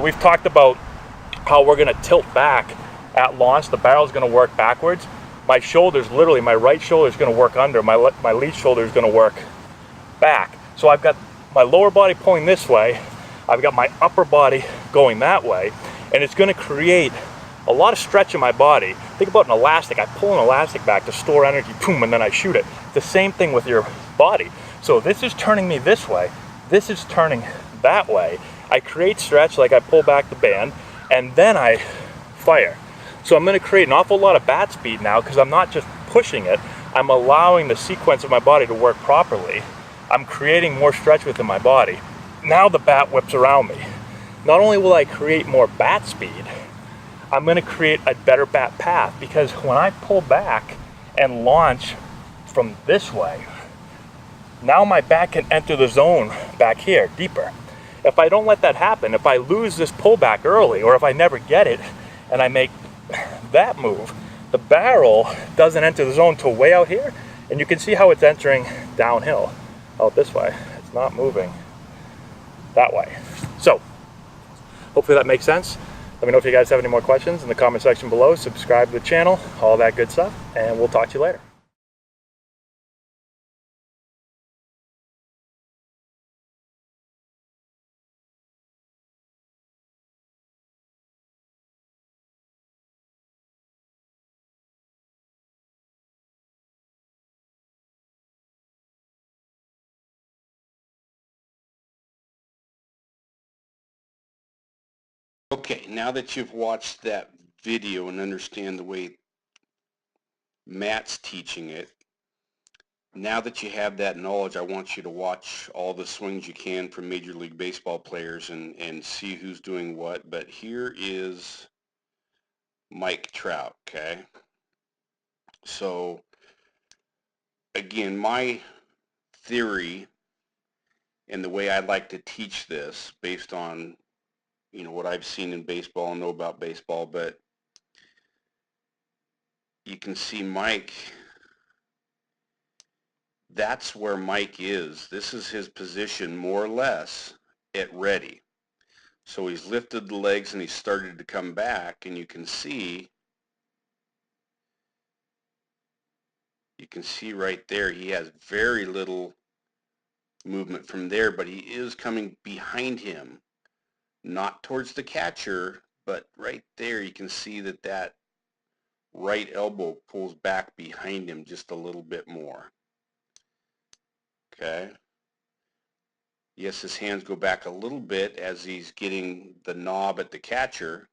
We've talked about how we're going to tilt back at launch. The barrel is going to work backwards. My shoulders, literally, my right shoulder is going to work under. My left shoulder is going to work back. So I've got my lower body pulling this way. I've got my upper body going that way. And it's going to create a lot of stretch in my body. Think about an elastic. I pull an elastic back to store energy, boom, and then I shoot it. The same thing with your body. So this is turning me this way. This is turning that way. I create stretch, like I pull back the band, and then I fire. So I'm going to create an awful lot of bat speed now because I'm not just pushing it. I'm allowing the sequence of my body to work properly. I'm creating more stretch within my body. Now the bat whips around me. Not only will I create more bat speed, I'm going to create a better bat path, because when I pull back and launch from this way, now my bat can enter the zone back here deeper. If I don't let that happen, if I lose this pullback early, or if I never get it and I make that move, the barrel doesn't enter the zone till way out here, and you can see how it's entering downhill out this way. It's not moving that way. So hopefully that makes sense. Let me know if you guys have any more questions in the comment section below. Subscribe to the channel, all that good stuff, and we'll talk to you later. Okay, now that you've watched that video and understand the way Matt's teaching it, now that you have that knowledge, I want you to watch all the swings you can from Major League Baseball players and see who's doing what. But here is Mike Trout, okay? So, again, my theory and the way I like to teach this, based on, what I've seen in baseball and know about baseball, but you can see Mike, that's where Mike is. This is his position, more or less, at ready. So he's lifted the legs and he's started to come back, and you can see right there he has very little movement from there, but he is coming behind him, not towards the catcher, but right there you can see that right elbow pulls back behind him just a little bit more. Okay. Yes, his hands go back a little bit as he's getting the knob at the catcher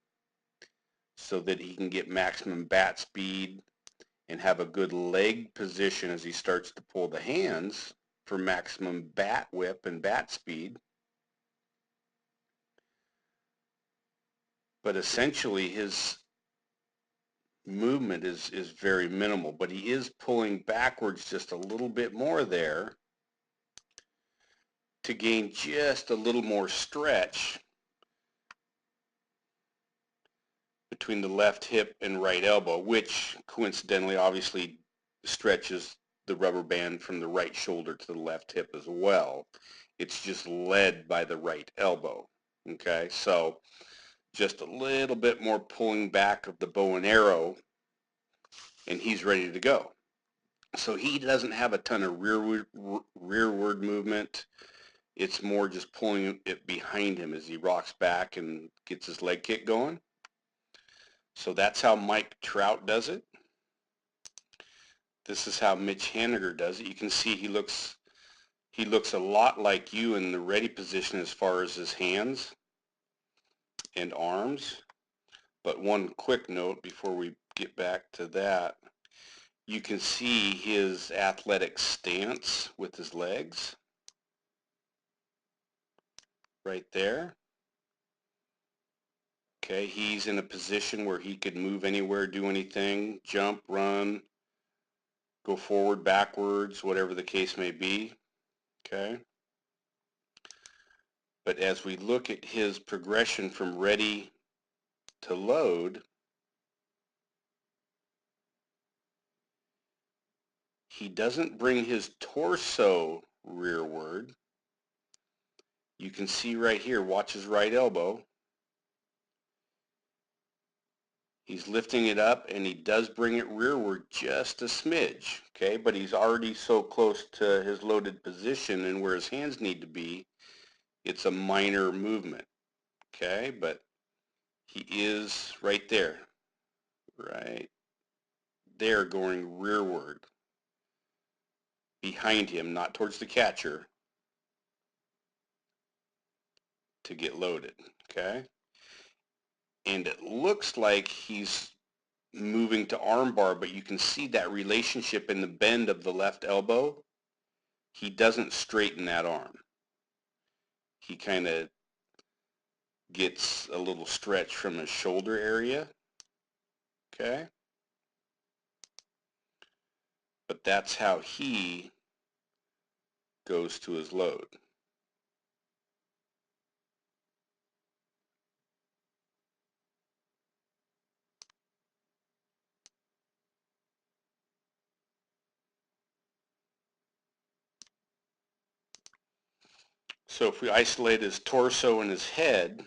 so that he can get maximum bat speed and have a good leg position as he starts to pull the hands for maximum bat whip and bat speed. But essentially his movement is very minimal, but he is pulling backwards just a little bit more there to gain just a little more stretch between the left hip and right elbow, which coincidentally obviously stretches the rubber band from the right shoulder to the left hip as well. It's just led by the right elbow. Okay, so just a little bit more pulling back of the bow and arrow, and he's ready to go. So he doesn't have a ton of rearward movement. It's more just pulling it behind him as he rocks back and gets his leg kick going. So that's how Mike Trout does it. This is how Mitch Haniger does it. You can see he looks a lot like you in the ready position as far as his hands and arms. But one quick note before we get back to that, you can see his athletic stance with his legs right there. Okay, he's in a position where he could move anywhere, do anything, jump, run, go forward, backwards, whatever the case may be. Okay. But as we look at his progression from ready to load, he doesn't bring his torso rearward. You can see right here, watch his right elbow. He's lifting it up and he does bring it rearward just a smidge, okay? But he's already so close to his loaded position and where his hands need to be, it's a minor movement, okay? But he is right there going rearward behind him, not towards the catcher, to get loaded, okay? And it looks like he's moving to armbar, but you can see that relationship in the bend of the left elbow. He doesn't straighten that arm. He kind of gets a little stretch from his shoulder area, okay? But that's how he goes to his load. So if we isolate his torso and his head,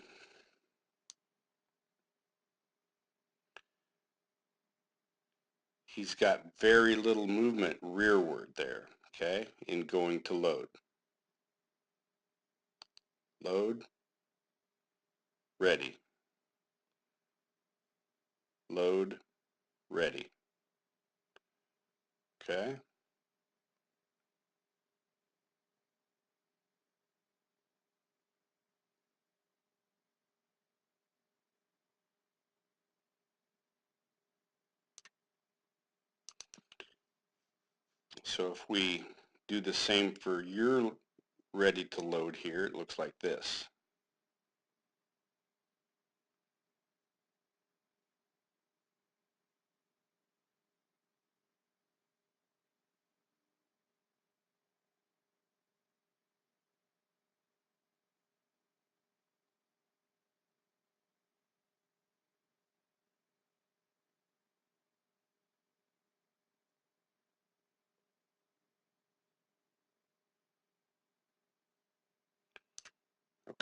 he's got very little movement rearward there, okay, in going to load. Load, ready. Load, ready. Okay. So if we do the same for your ready to load here, it looks like this.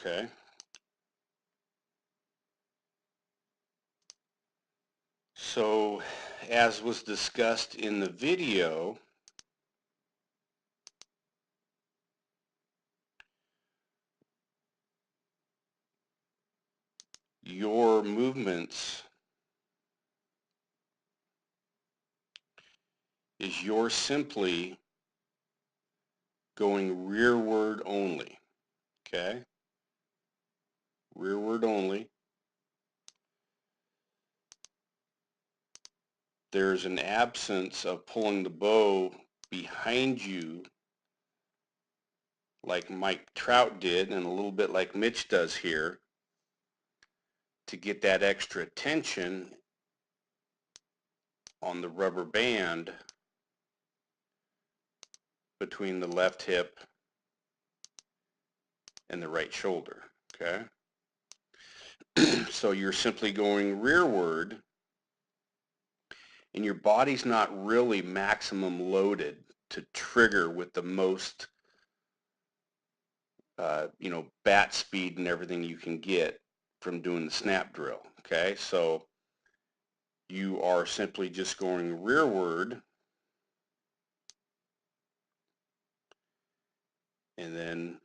Okay. So as was discussed in the video, your movements is you're simply going rearward only, okay? Rearward only. There's an absence of pulling the bow behind you like Mike Trout did and a little bit like Mitch does here to get that extra tension on the rubber band between the left hip and the right shoulder, okay? So you're simply going rearward and your body's not really maximum loaded to trigger with the most, bat speed and everything you can get from doing the snap drill, okay? So you are simply just going rearward and then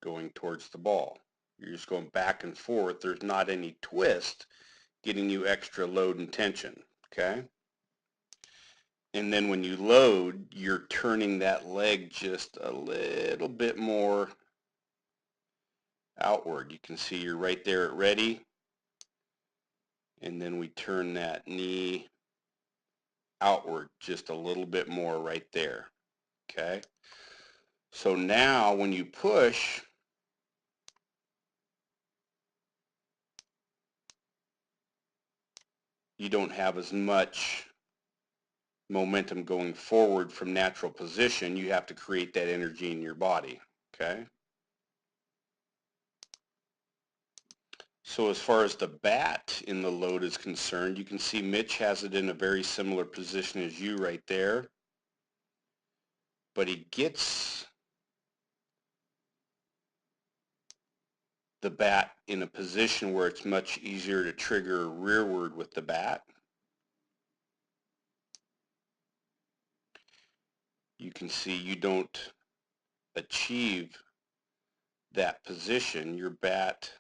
going towards the ball. You're just going back and forth. There's not any twist getting you extra load and tension, okay? And then when you load, you're turning that leg just a little bit more outward. You can see you're right there at ready. And then we turn that knee outward just a little bit more right there, okay? So now when you push, you don't have as much momentum going forward from natural position. You have to create that energy in your body, okay? So as far as the bat in the load is concerned, you can see Mitch has it in a very similar position as you right there, but he gets the bat in a position where it's much easier to trigger rearward with the bat. You can see you don't achieve that position. Your bat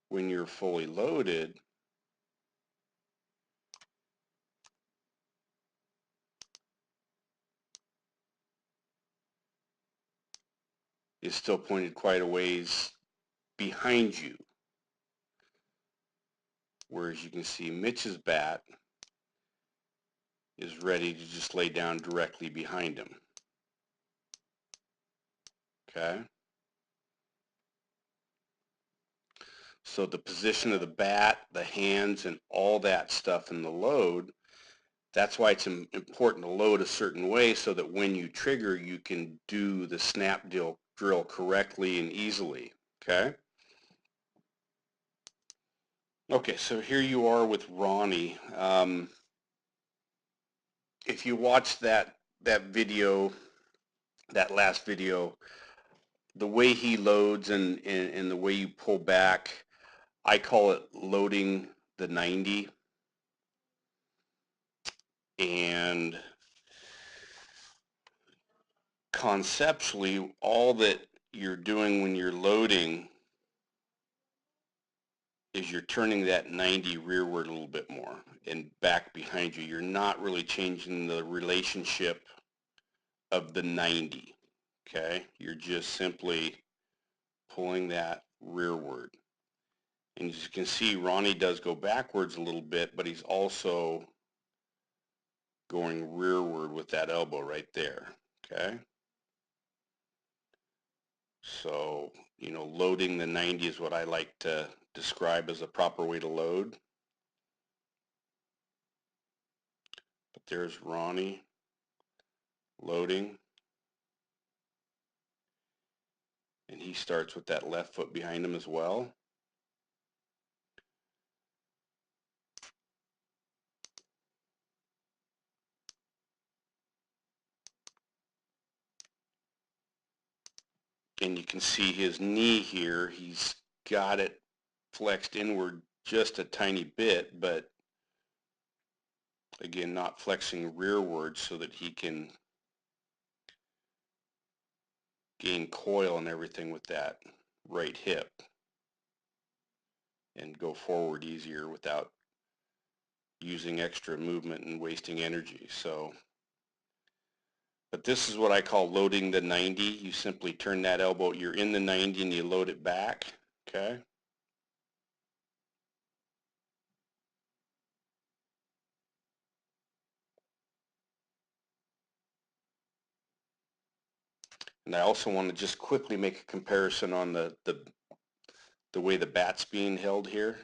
when you're fully loaded is still pointed quite a ways behind you. Whereas you can see Mitch's bat is ready to just lay down directly behind him. Okay? So the position of the bat, the hands, and all that stuff in the load, that's why it's important to load a certain way so that when you trigger, you can do the snap drill correctly and easily. Okay? Okay, so here you are with Ronnie. If you watch that video, that last video, the way he loads and the way you pull back, I call it loading the 90. And conceptually, all that you're doing when you're loading is you're turning that 90 rearward a little bit more and back behind you. You're not really changing the relationship of the 90, okay? You're just simply pulling that rearward. And as you can see, Ronnie does go backwards a little bit, but he's also going rearward with that elbow right there, okay? So, you know, loading the 90 is what I like to describe as a proper way to load. But there's Ronnie loading. And he starts with that left foot behind him as well. And you can see his knee here. He's got it flexed inward just a tiny bit, but again, not flexing rearward so that he can gain coil and everything with that right hip and go forward easier without using extra movement and wasting energy. So, but this is what I call loading the 90. You simply turn that elbow, you're in the 90 and you load it back, okay? And I also want to just quickly make a comparison on the way the bat's being held here.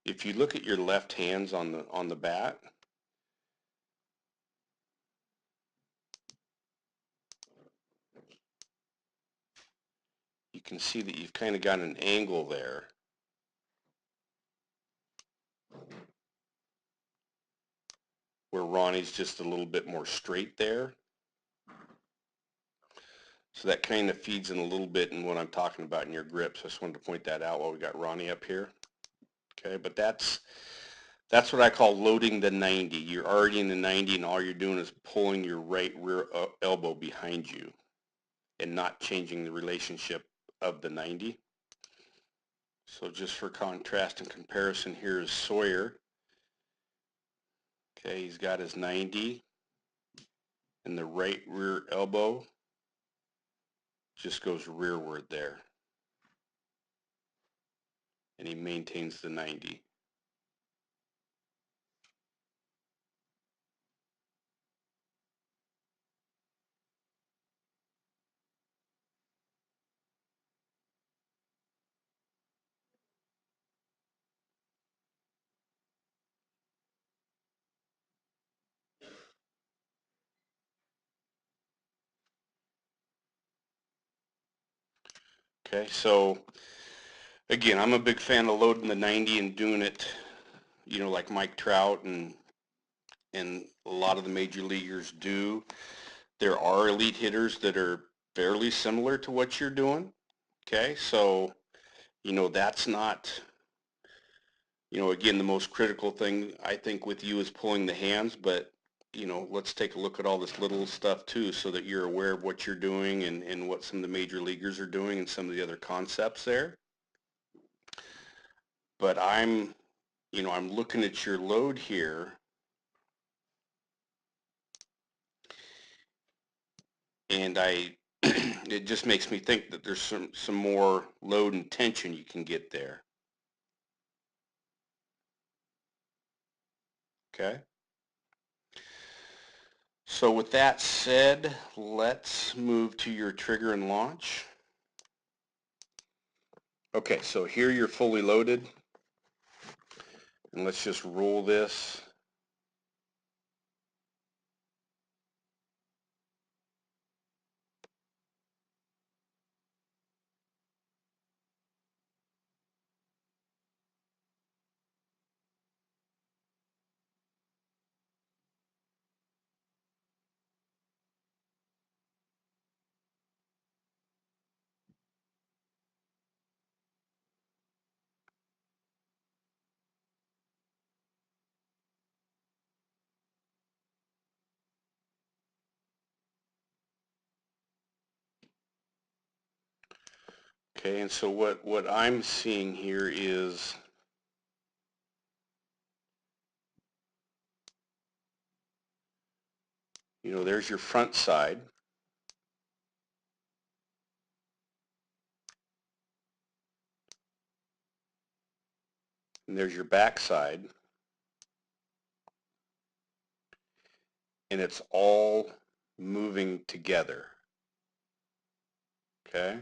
If you look at your left hands on the bat, you can see that you've kind of got an angle there. Where Ronnie's just a little bit more straight there. So that kind of feeds in a little bit in what I'm talking about in your grip. So I just wanted to point that out while we got Ronnie up here. Okay, but that's That's what I call loading the 90. You're already in the 90 and all you're doing is pulling your right rear elbow behind you and not changing the relationship of the 90. So just for contrast and comparison, here is Sawyer. Okay, he's got his 90 and the right rear elbow just goes rearward there. And he maintains the 90. Okay, so again, I'm a big fan of loading the 90 and doing it, you know, like Mike Trout and a lot of the major leaguers do. There are elite hitters that are fairly similar to what you're doing. Okay, so, you know, that's not, you know, again, the most critical thing I think with you is pulling the hands, but, you know, let's take a look at all this little stuff too so that you're aware of what you're doing and what some of the major leaguers are doing and some of the other concepts there. But I'm, you know, I'm looking at your load here, and it just makes me think that there's some more load and tension you can get there. Okay. So with that said, let's move to your trigger and launch. Okay, so here you're fully loaded, and let's just roll this. Okay, and so what I'm seeing here is, you know, there's your front side, and there's your back side, and it's all moving together. Okay.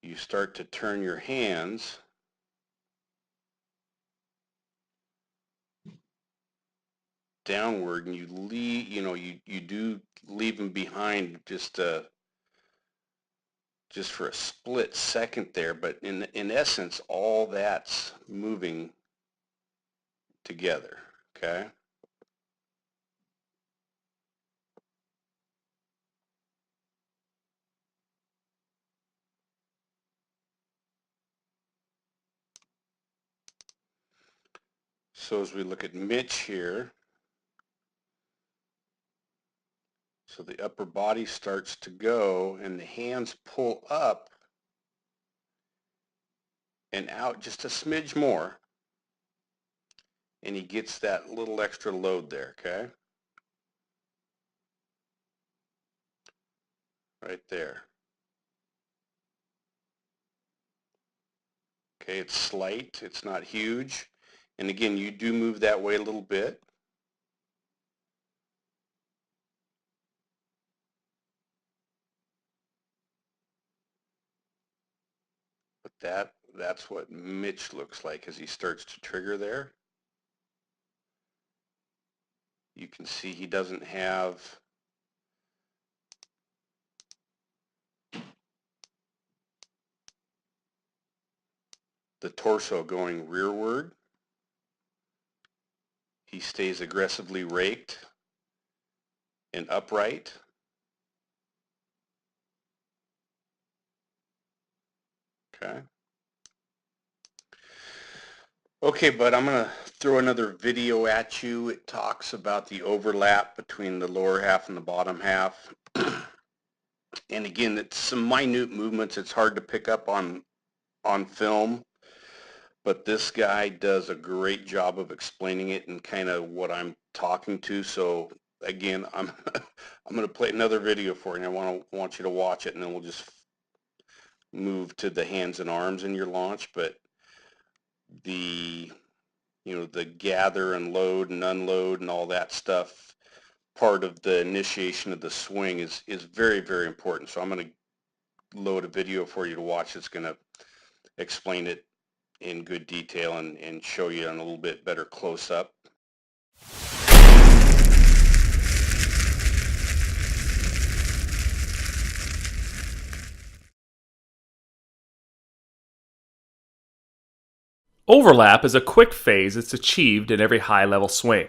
You start to turn your hands downward, and you leave, you know, you do leave them behind just for a split second there, but in essence, all that's moving together. Okay. So as we look at Mitch here, so the upper body starts to go and the hands pull up and out just a smidge more, and he gets that little extra load there, okay? Right there. Okay, it's slight, it's not huge. And again, you do move that way a little bit. But that's what Mitch looks like as he starts to trigger there. You can see he doesn't have the torso going rearward. He stays aggressively raked. and upright. Okay. Okay, bud, I'm going to throw another video at you. It talks about the overlap between the lower half and the bottom half. And again, it's some minute movements. It's hard to pick up on film, but this guy does a great job of explaining it and kind of what I'm talking to. So again, I'm I'm going to play another video for you. And I want you to watch it, and then we'll just move to the hands and arms in your launch. But the the gather and load and unload and all that stuff, part of the initiation of the swing is very, very important. So I'm going to load a video for you to watch that's going to explain it in good detail and show you in a little bit better close-up. Overlap is a quick phase that's achieved in every high-level swing.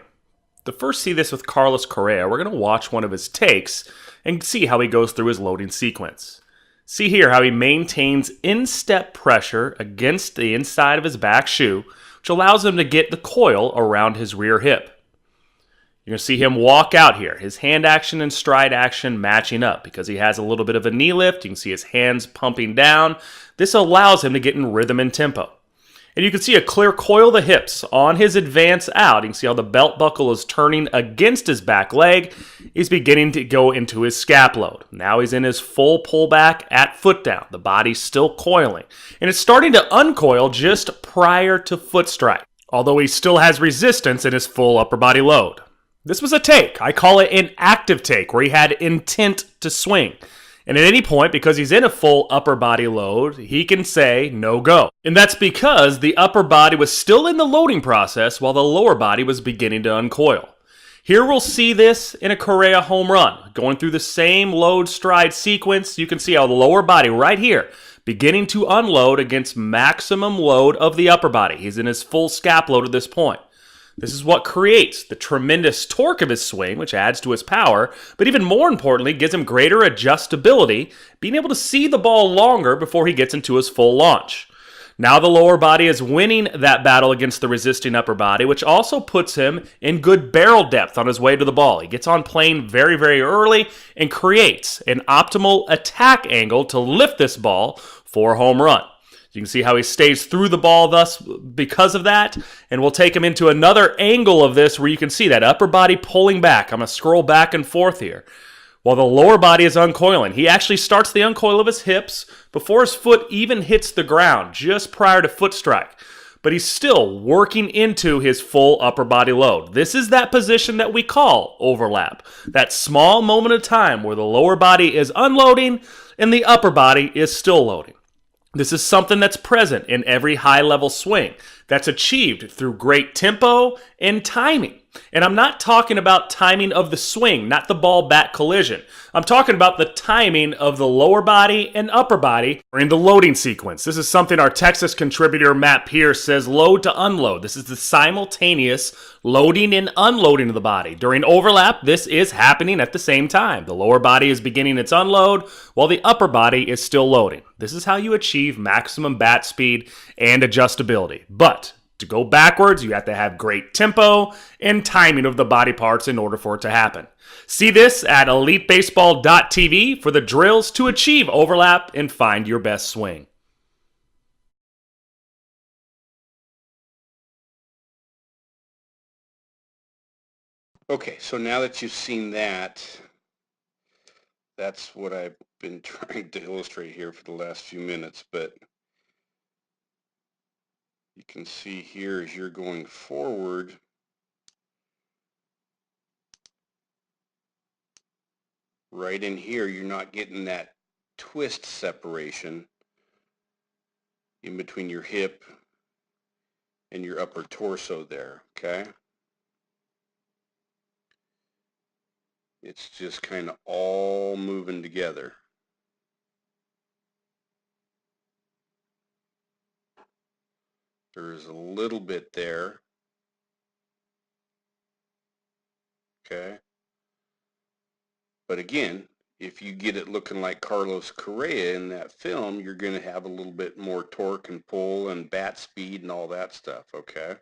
To first see this with Carlos Correa, we're going to watch one of his takes and see how he goes through his loading sequence. See here how he maintains in-step pressure against the inside of his back shoe, which allows him to get the coil around his rear hip. You're going to see him walk out here, his hand action and stride action matching up because he has a little bit of a knee lift. You can see his hands pumping down. This allows him to get in rhythm and tempo. And you can see a clear coil of the hips on his advance out. You can see how the belt buckle is turning against his back leg. He's beginning to go into his scap load. Now he's in his full pullback at foot down. The body's still coiling. And it's starting to uncoil just prior to foot strike, although he still has resistance in his full upper body load. This was a take. I call it an active take, where he had intent to swing. And at any point, because he's in a full upper body load, he can say no go. And that's because the upper body was still in the loading process while the lower body was beginning to uncoil. Here we'll see this in a Correa home run. Going through the same load stride sequence, you can see how the lower body right here beginning to unload against maximum load of the upper body. He's in his full scap load at this point. This is what creates the tremendous torque of his swing, which adds to his power, but even more importantly, gives him greater adjustability, being able to see the ball longer before he gets into his full launch. Now the lower body is winning that battle against the resisting upper body, which also puts him in good barrel depth on his way to the ball. He gets on plane very, very early and creates an optimal attack angle to lift this ball for a home run. You can see how he stays through the ball thus because of that, and we'll take him into another angle of this where you can see that upper body pulling back. I'm going to scroll back and forth here. While the lower body is uncoiling, he actually starts the uncoil of his hips before his foot even hits the ground, just prior to foot strike. But he's still working into his full upper body load. This is that position that we call overlap. That small moment of time where the lower body is unloading and the upper body is still loading. This is something that's present in every high-level swing that's achieved through great tempo and timing. And I'm not talking about timing of the swing, not the ball-bat collision. I'm talking about the timing of the lower body and upper body in the loading sequence. This is something our Texas contributor Matt Pierce says load to unload. This is the simultaneous loading and unloading of the body. During overlap, this is happening at the same time. The lower body is beginning its unload while the upper body is still loading. This is how you achieve maximum bat speed and adjustability. But to go backwards, you have to have great tempo and timing of the body parts in order for it to happen. See this at elitebaseball.tv for the drills to achieve overlap and find your best swing. Okay, so now that you've seen that, that's what I've been trying to illustrate here for the last few minutes, but you can see here as you're going forward, right in here, you're not getting that twist separation in between your hip and your upper torso there, okay? It's just kind of all moving together. There's a little bit there, okay? But again, if you get it looking like Carlos Correa in that film, you're going to have a little bit more torque and pull and bat speed and all that stuff, okay?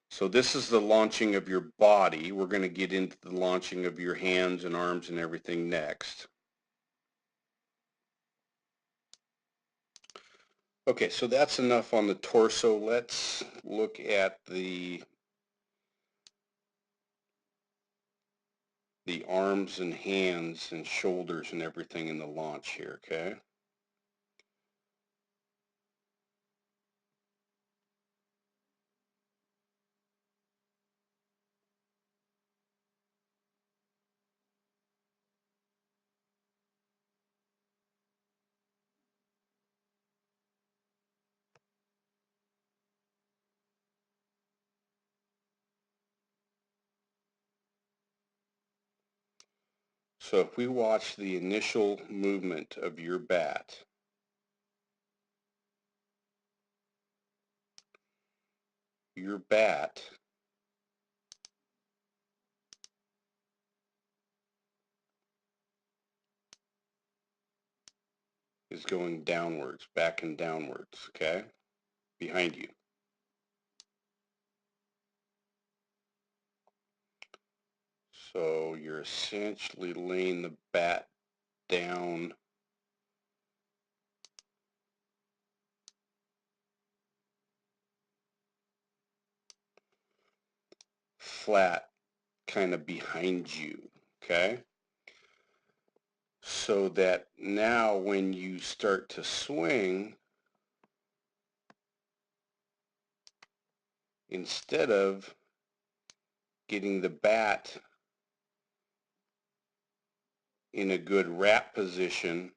So this is the launching of your body. We're going to get into the launching of your hands and arms and everything next. Okay, so that's enough on the torso. Let's look at the arms and hands and shoulders and everything in the launch here, okay? So if we watch the initial movement of your bat, your bat is going downwards, back and downwards, okay? Behind you. So you're essentially laying the bat down flat, kind of behind you, okay? So that now when you start to swing, instead of getting the bat in a good wrap position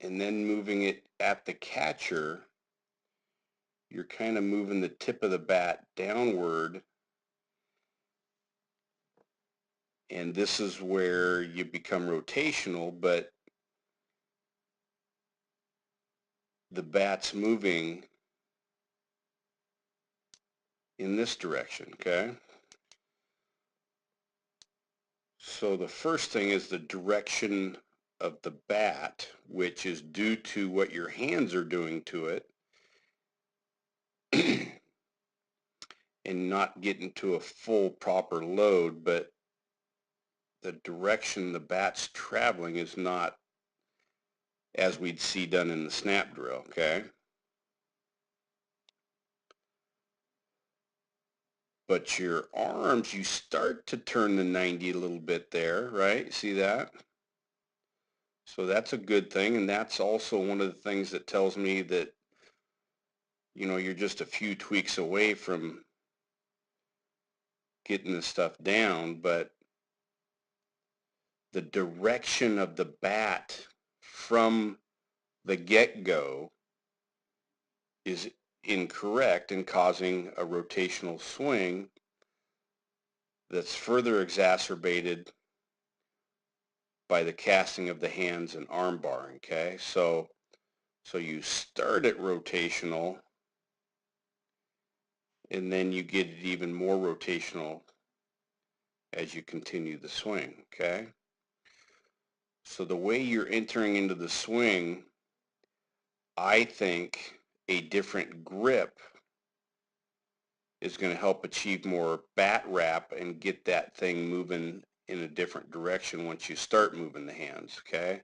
and then moving it at the catcher, you're kind of moving the tip of the bat downward, and this is where you become rotational, but the bat's moving in this direction, okay? So the first thing is the direction of the bat, which is due to what your hands are doing to it and not getting to a full proper load, but the direction the bat's traveling is not as we'd see done in the snap drill, okay? But your arms, you start to turn the 90 a little bit there, right? See that? So that's a good thing, and that's also one of the things that tells me that, you know, you're just a few tweaks away from getting this stuff down, but the direction of the bat from the get-go is incorrect and causing a rotational swing that's further exacerbated by the casting of the hands and arm bar, okay? So you start at rotational and then you get it even more rotational as you continue the swing, okay? So the way you're entering into the swing, I think a different grip is going to help achieve more bat wrap and get that thing moving in a different direction once you start moving the hands, okay?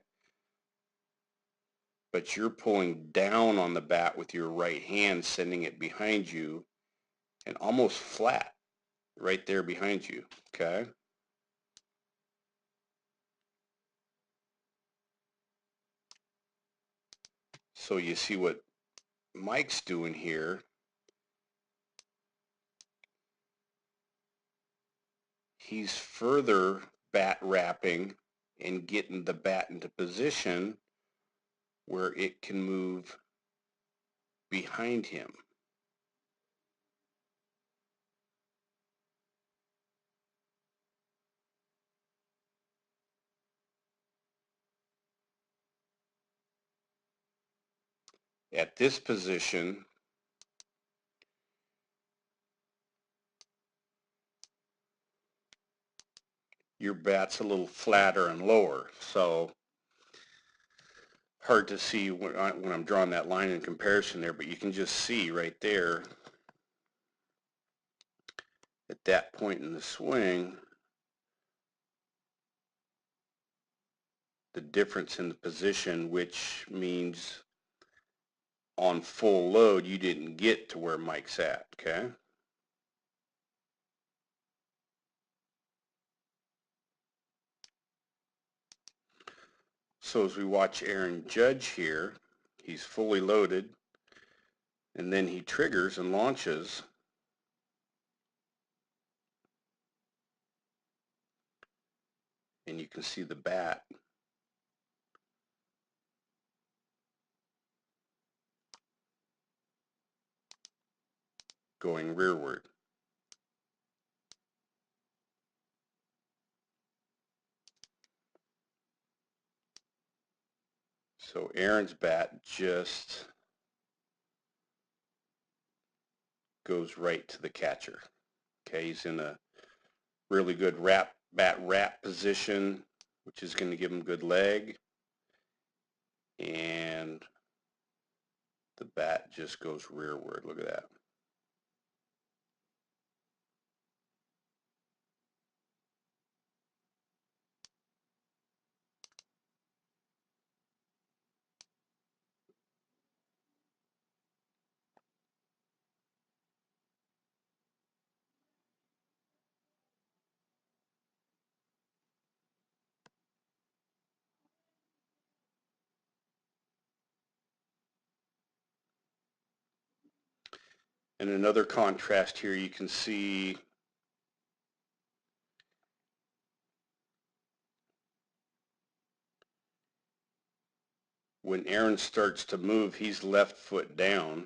But you're pulling down on the bat with your right hand, sending it behind you and almost flat right there behind you, okay? So you see what Mike's doing here. He's further bat wrapping and getting the bat into position where it can move behind him. At this position, your bat's a little flatter and lower. So hard to see when I'm drawing that line in comparison there, but you can just see right there at that point in the swing, the difference in the position, which means on full load, you didn't get to where Mike's at, okay? So as we watch Aaron Judge here, he's fully loaded, and then he triggers and launches. And you can see the bat going rearward. So Aaron's bat just goes right to the catcher. Okay, he's in a really good bat wrap position, which is going to give him good leg. And the bat just goes rearward. Look at that. And another contrast here, you can see when Aaron starts to move, he's left foot down.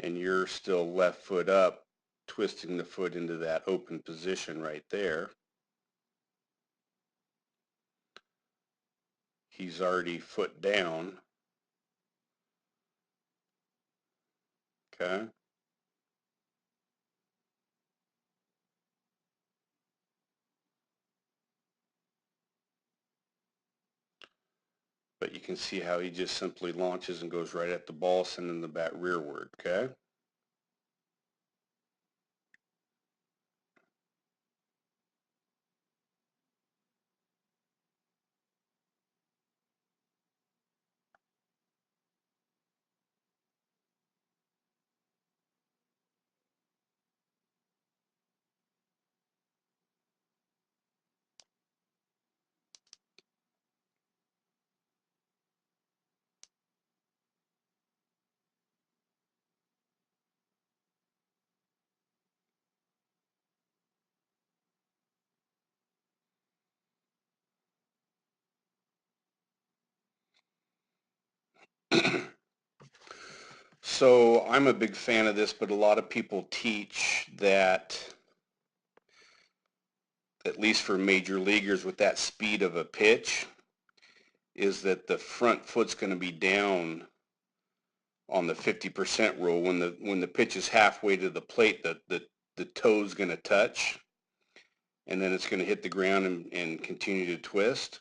And you're still left foot up, twisting the foot into that open position right there. He's already foot down. Okay. But you can see how he just simply launches and goes right at the ball, sending the bat rearward. Okay. So I'm a big fan of this, but a lot of people teach that, at least for major leaguers with that speed of a pitch, is that the front foot's going to be down on the 50% rule. When the pitch is halfway to the plate, the toe's going to touch, and then it's going to hit the ground and continue to twist.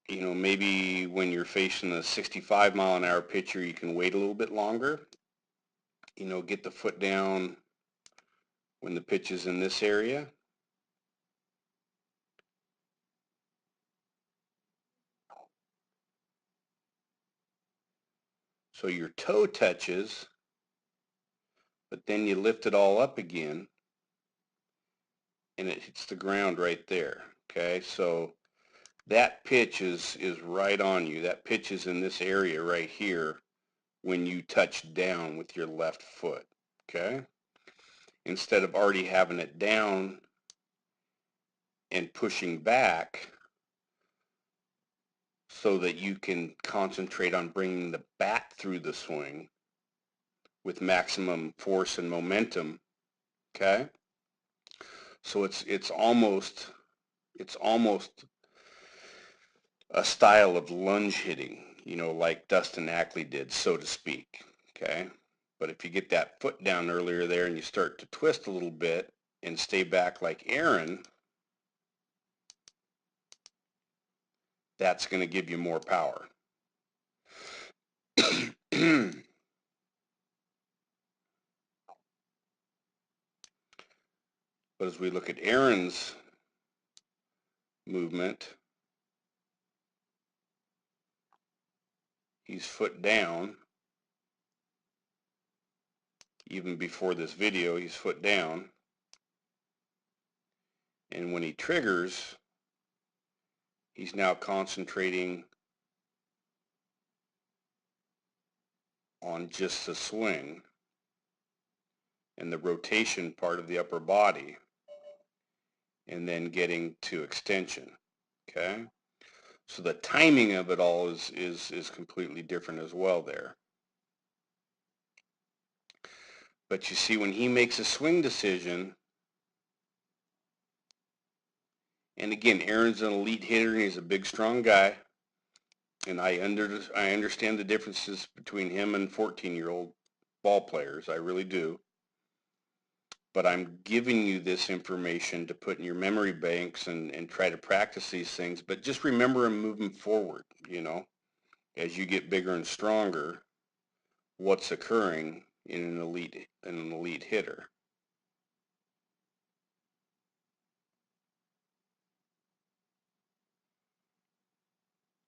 You know, maybe when you're facing a 65 mile an hour pitcher, you can wait a little bit longer. You know, get the foot down when the pitch is in this area. So your toe touches, but then you lift it all up again and it hits the ground right there. Okay, so that pitch is right on you. That pitch is in this area right here when you touch down with your left foot. Okay, instead of already having it down and pushing back so that you can concentrate on bringing the bat through the swing with maximum force and momentum. Okay, so it's almost a style of lunge hitting, like Dustin Ackley did, so to speak. Okay, but if you get that foot down earlier there and you start to twist a little bit and stay back like Aaron, that's going to give you more power. But as we look at Aaron's movement, he's foot down. Even before this video, he's foot down. And when he triggers, he's now concentrating on just the swing and the rotation part of the upper body, and then getting to extension. Okay? So the timing of it all is completely different as well there. But you see, when he makes a swing decision, and again, Aaron's an elite hitter and he's a big, strong guy, and I understand the differences between him and 14-year-old ball players. I really do. But I'm giving you this information to put in your memory banks and try to practice these things. But just remember them moving forward, as you get bigger and stronger, what's occurring in an elite hitter.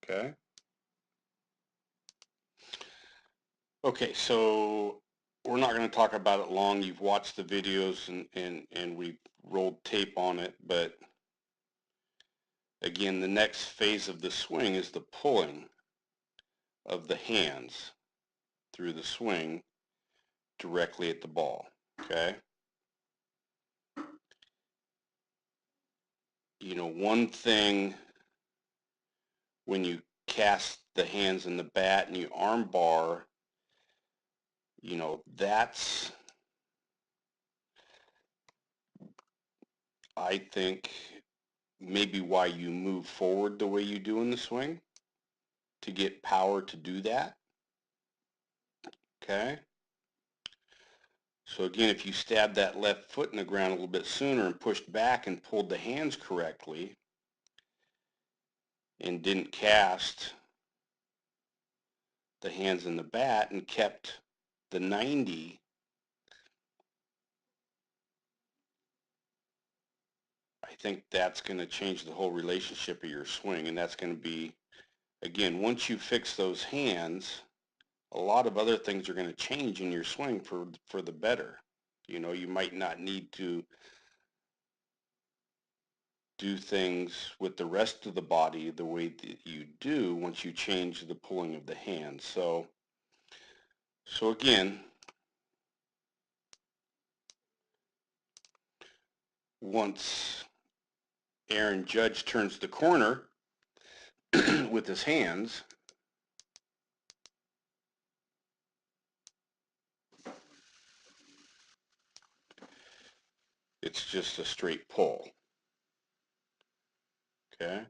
Okay? Okay, so we're not going to talk about it long. You've watched the videos and we've rolled tape on it, but again, the next phase of the swing is the pulling of the hands through the swing directly at the ball. Okay? One thing when you cast the hands in the bat and you arm bar, that's, I think, maybe why you move forward the way you do in the swing, to get power to do that. Okay? So again, if you stabbed that left foot in the ground a little bit sooner and pushed back and pulled the hands correctly and didn't cast the hands in the bat and kept the 90, I think that's going to change the whole relationship of your swing. And that's going to be, again, once you fix those hands, a lot of other things are going to change in your swing for the better. You might not need to do things with the rest of the body the way that you do once you change the pulling of the hands. So again, once Aaron Judge turns the corner with his hands, it's just a straight pull. Okay?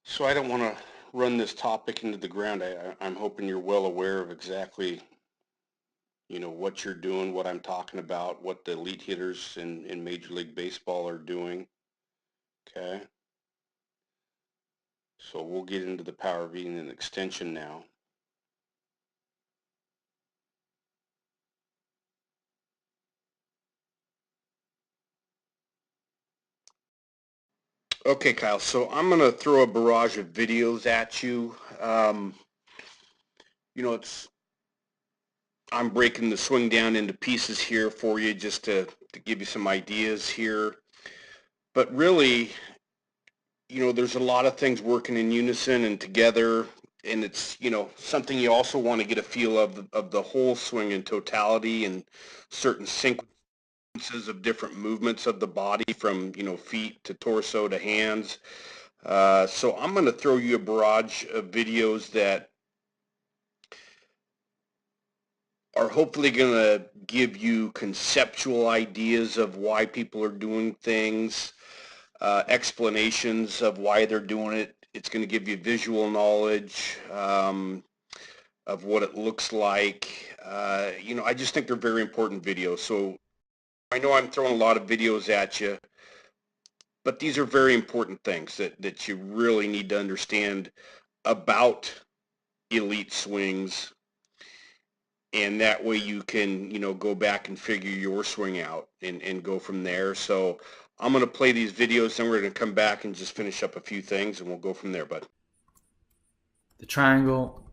So I don't want to run this topic into the ground. I'm hoping you're well aware of exactly, what you're doing, what I'm talking about, what the elite hitters in Major League Baseball are doing. Okay. So we'll get into the power V and extension now. Okay, Kyle, so I'm going to throw a barrage of videos at you. You know, I'm breaking the swing down into pieces here for you just to give you some ideas here. But really, you know, there's a lot of things working in unison and together, and it's, you know, something you also want to get a feel of the whole swing in totality and certain sequences of different movements of the body from, you know, feet to torso to hands. So I'm going to throw you a barrage of videos that are hopefully going to give you conceptual ideas of why people are doing things, explanations of why they're doing it. It's going to give you visual knowledge of what it looks like. You know, I just think they're very important videos. So I know I'm throwing a lot of videos at you, but these are very important things that you really need to understand about elite swings, and that way you can, you know, go back and figure your swing out and go from there. So I'm going to play these videos, then we're going to come back and just finish up a few things, and we'll go from there, bud. The triangle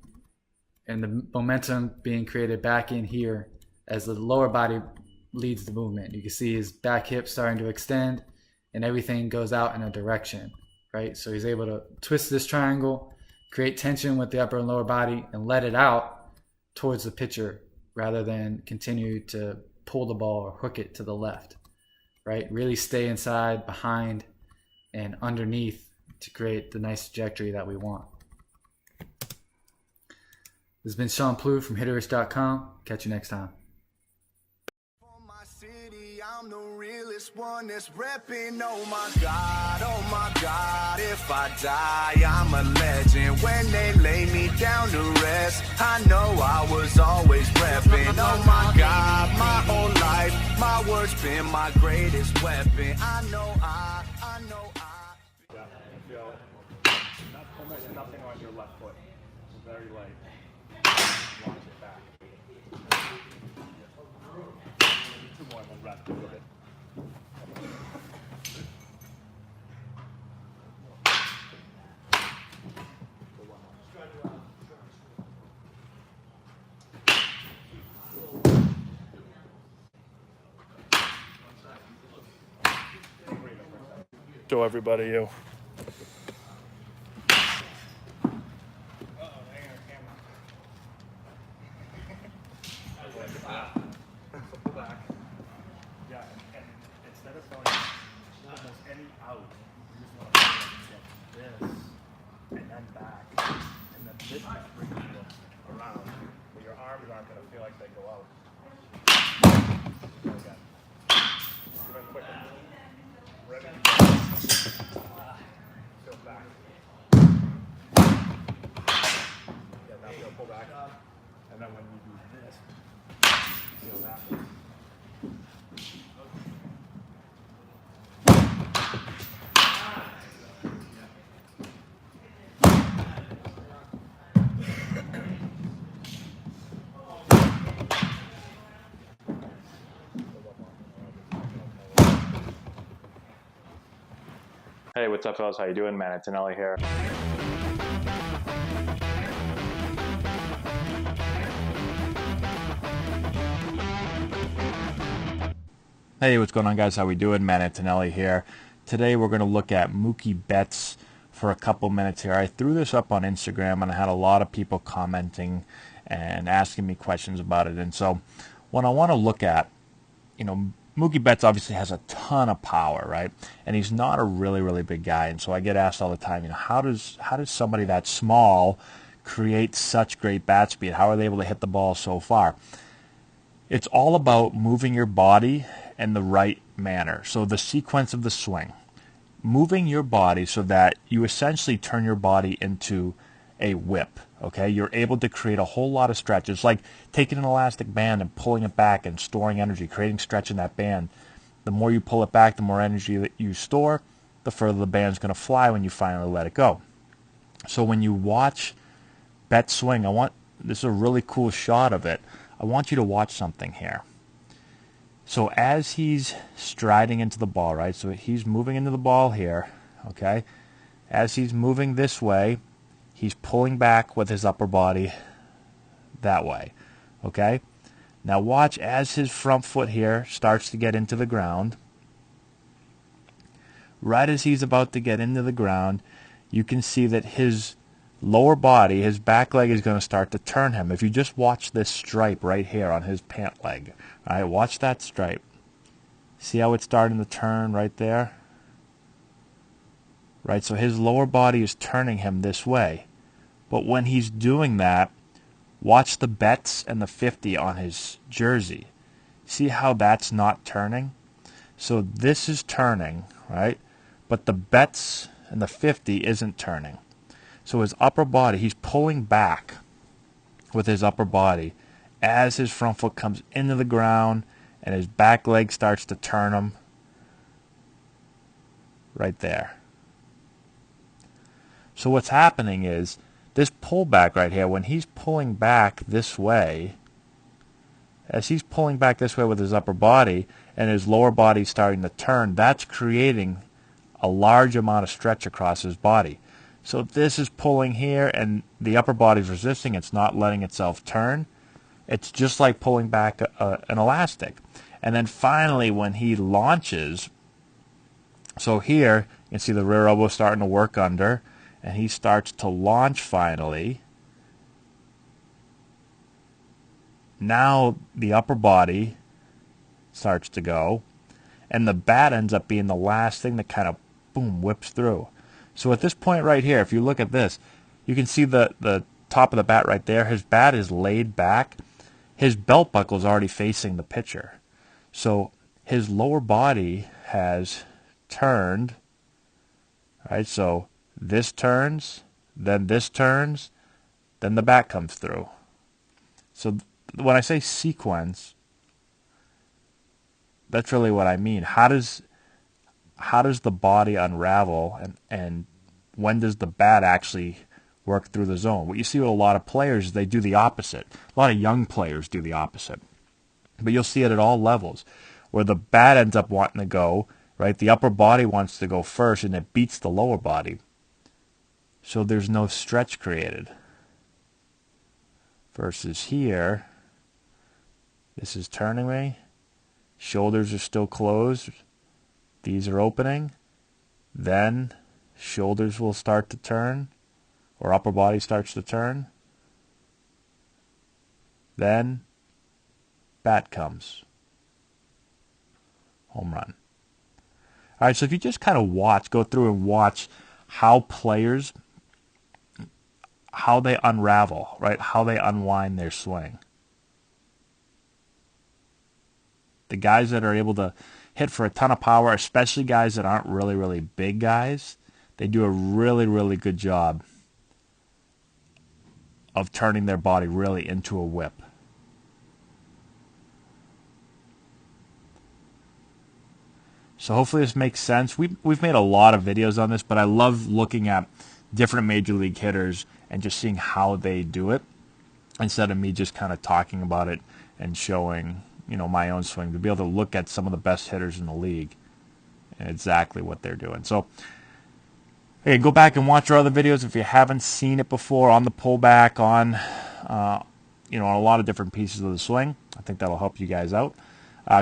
and the momentum being created back in here as the lower body leads the movement. You can see his back hip starting to extend and everything goes out in a direction, right? So he's able to twist this triangle, create tension with the upper and lower body, and let it out towards the pitcher rather than continue to pull the ball or hook it to the left, right? Really stay inside, behind, and underneath to create the nice trajectory that we want. This has been Sean Plouffe from Hitterish.com. Catch you next time. I'm the realest one that's repping. Oh my God, if I die, I'm a legend. When they lay me down to rest, I know I was always repping. Oh my God, my whole life, my words been my greatest weapon. I know I. Yeah, I feel almost nothing on your left foot. It's very light. Watch it back. Two more and we'll rest a little bit. Show everybody you. Yeah, and instead of going almost any out, you just want to get this and then back, and then this just brings you around, but your arms aren't going to feel like they go out. Go again. Even quicker. Ready? Feel back. Yeah, now feel pull back. And then when you do this, feel that. Hey, what's up, fellas? How you doing? Man, it's Anelli here. Hey, what's going on, guys? How we doing? Man, it's Anelli here. Today we're going to look at Mookie Betts for a couple minutes here. I threw this up on Instagram and I had a lot of people commenting and asking me questions about it. And so what I want to look at, you know, Mookie Betts obviously has a ton of power, right? And he's not a really, really big guy. And so I get asked all the time, you know, how does somebody that small create such great bat speed? How are they able to hit the ball so far? It's all about moving your body in the right manner. So the sequence of the swing, moving your body so that you essentially turn your body into a whip. Okay, you're able to create a whole lot of stretch. It's like taking an elastic band and pulling it back and storing energy, creating stretch in that band. The more you pull it back, the more energy that you store, the further the band's going to fly when you finally let it go. So when you watch Bet swing, this is a really cool shot of it. I want you to watch something here. So as he's striding into the ball, right? So he's moving into the ball here, okay? As he's moving this way, he's pulling back with his upper body that way, okay? Now watch as his front foot here starts to get into the ground. Right as he's about to get into the ground, you can see that his lower body, his back leg is going to start to turn him. If you just watch this stripe right here on his pant leg, all right, watch that stripe. See how it's starting to turn right there? Right, so his lower body is turning him this way. But when he's doing that, watch the bets and the 50 on his jersey. See how that's not turning? So this is turning, right? But the bets and the 50 isn't turning. So his upper body, he's pulling back with his upper body as his front foot comes into the ground and his back leg starts to turn him right there. So what's happening is this pullback right here, when he's pulling back this way, as he's pulling back this way with his upper body and his lower body starting to turn, that's creating a large amount of stretch across his body. So this is pulling here and the upper body's resisting. It's not letting itself turn. It's just like pulling back an elastic. And then finally when he launches, so here you can see the rear elbow starting to work under, and he starts to launch finally. Now the upper body starts to go, and the bat ends up being the last thing that kind of, boom, whips through. So at this point right here, if you look at this, you can see the top of the bat right there. His bat is laid back. His belt buckle is already facing the pitcher. So his lower body has turned, right? So this turns, then this turns, then the bat comes through. So when I say sequence, that's really what I mean. How does the body unravel, and when does the bat actually work through the zone? What you see with a lot of players is they do the opposite. A lot of young players do the opposite. But you'll see it at all levels, where the bat ends up wanting to go, right? The upper body wants to go first, and it beats the lower body. So there's no stretch created. Versus here, this is turning me. Shoulders are still closed. These are opening. Then shoulders will start to turn, or upper body starts to turn. Then bat comes. Home run. All right, so if you just kind of go through and watch how players, how they unravel, right? How they unwind their swing. The guys that are able to hit for a ton of power, especially guys that aren't really, really big guys, they do a really, really good job of turning their body really into a whip. So hopefully this makes sense. We've made a lot of videos on this, but I love looking at different major league hitters and just seeing how they do it, instead of me just kind of talking about it and showing, my own swing. To be able to look at some of the best hitters in the league and exactly what they're doing. So, hey, go back and watch our other videos if you haven't seen it before on the pullback, on a lot of different pieces of the swing. I think that'll help you guys out.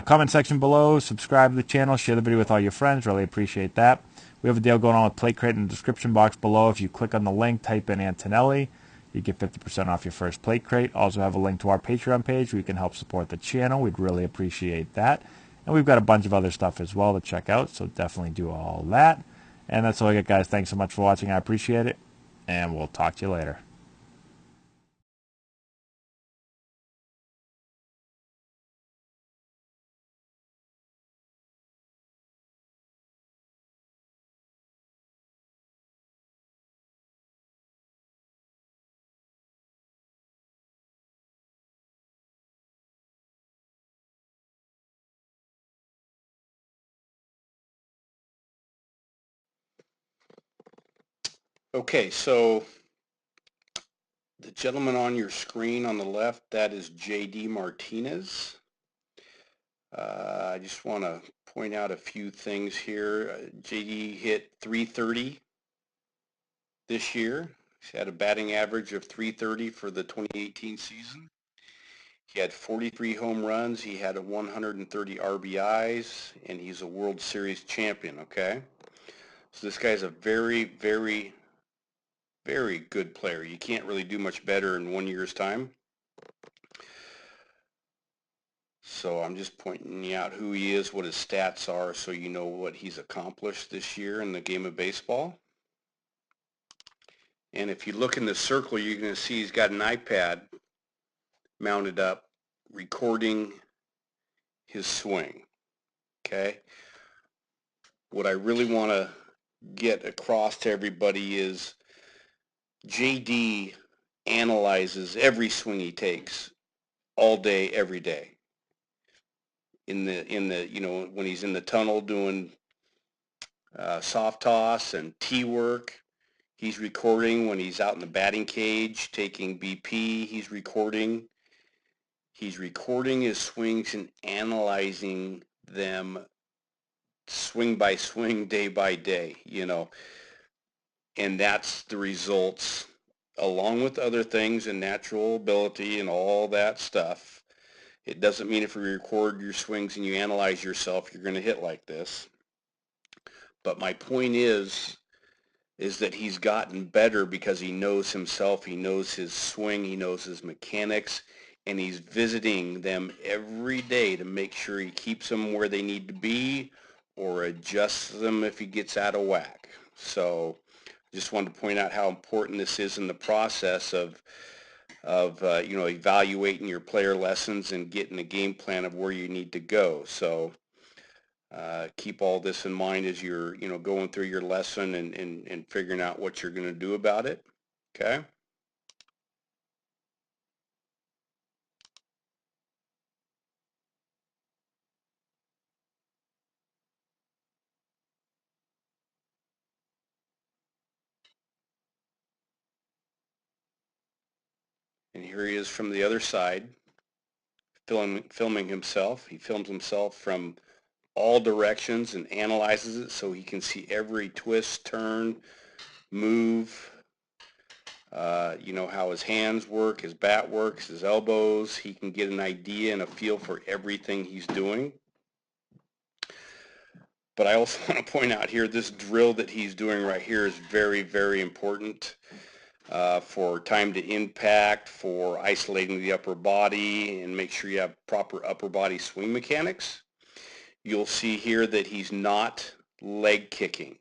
Comment section below, subscribe to the channel, share the video with all your friends. Really appreciate that. We have a deal going on with Plate Crate in the description box below. If you click on the link, type in Antonelli, you get 50% off your first Plate Crate. Also have a link to our Patreon page where you can help support the channel. We'd really appreciate that. And we've got a bunch of other stuff as well to check out, so definitely do all that. And that's all I got, guys. Thanks so much for watching. I appreciate it, and we'll talk to you later. Okay, so the gentleman on your screen on the left, that is JD Martinez. I just want to point out a few things here. JD hit 330 this year. He's had a batting average of 330 for the 2018 season. He had 43 home runs. He had 130 RBIs, and he's a World Series champion, okay? So this guy's a very, very, very good player. You can't really do much better in 1 year's time. So I'm just pointing out who he is, what his stats are, so you know what he's accomplished this year in the game of baseball. And if you look in the circle, you're going to see he's got an iPad mounted up recording his swing, okay? What I really want to get across to everybody is JD analyzes every swing he takes all day, every day. In the you know, when he's in the tunnel doing soft toss and tee work, he's recording. When he's out in the batting cage taking BP, he's recording. He's recording his swings and analyzing them swing by swing, day by day, you know. And that's the results, along with other things and natural ability and all that stuff. It doesn't mean if you record your swings and you analyze yourself, you're going to hit like this. But my point is that he's gotten better because he knows himself, he knows his swing, he knows his mechanics, and he's visiting them every day to make sure he keeps them where they need to be or adjusts them if he gets out of whack. So just wanted to point out how important this is in the process of you know, evaluating your player lessons and getting a game plan of where you need to go. So keep all this in mind as you're, you know, going through your lesson and figuring out what you're going to do about it. Okay. And here he is from the other side, filming himself. He films himself from all directions and analyzes it so he can see every twist, turn, move, you know, how his hands work, his bat works, his elbows. He can get an idea and a feel for everything he's doing. But I also want to point out here, this drill that he's doing right here is very, very important for time to impact, for isolating the upper body, and make sure you have proper upper body swing mechanics. You'll see here that he's not leg kicking.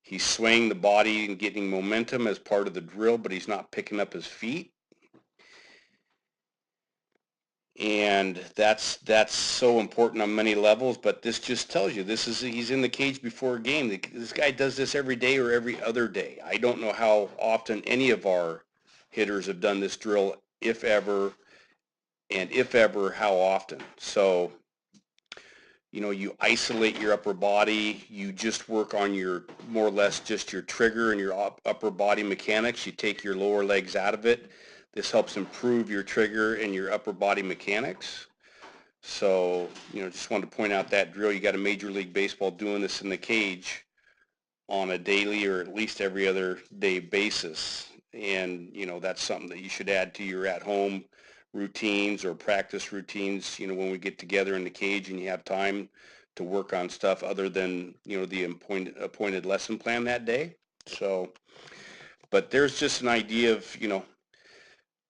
He's swaying the body and getting momentum as part of the drill, but he's not picking up his feet. And that's so important on many levels, but this just tells you he's in the cage before a game. This guy does this every day or every other day. I don't know how often any of our hitters have done this drill, if ever, and if ever, how often. So, you know, you isolate your upper body, you just work on your, more or less just your trigger and your upper body mechanics. You take your lower legs out of it. This helps improve your trigger and your upper body mechanics. So, you know, just wanted to point out that drill. You got a Major League Baseball doing this in the cage on a daily or at least every other day basis. And, you know, that's something that you should add to your at-home routines or practice routines, you know, when we get together in the cage and you have time to work on stuff other than, you know, the appointed lesson plan that day. So, but there's just an idea of, you know,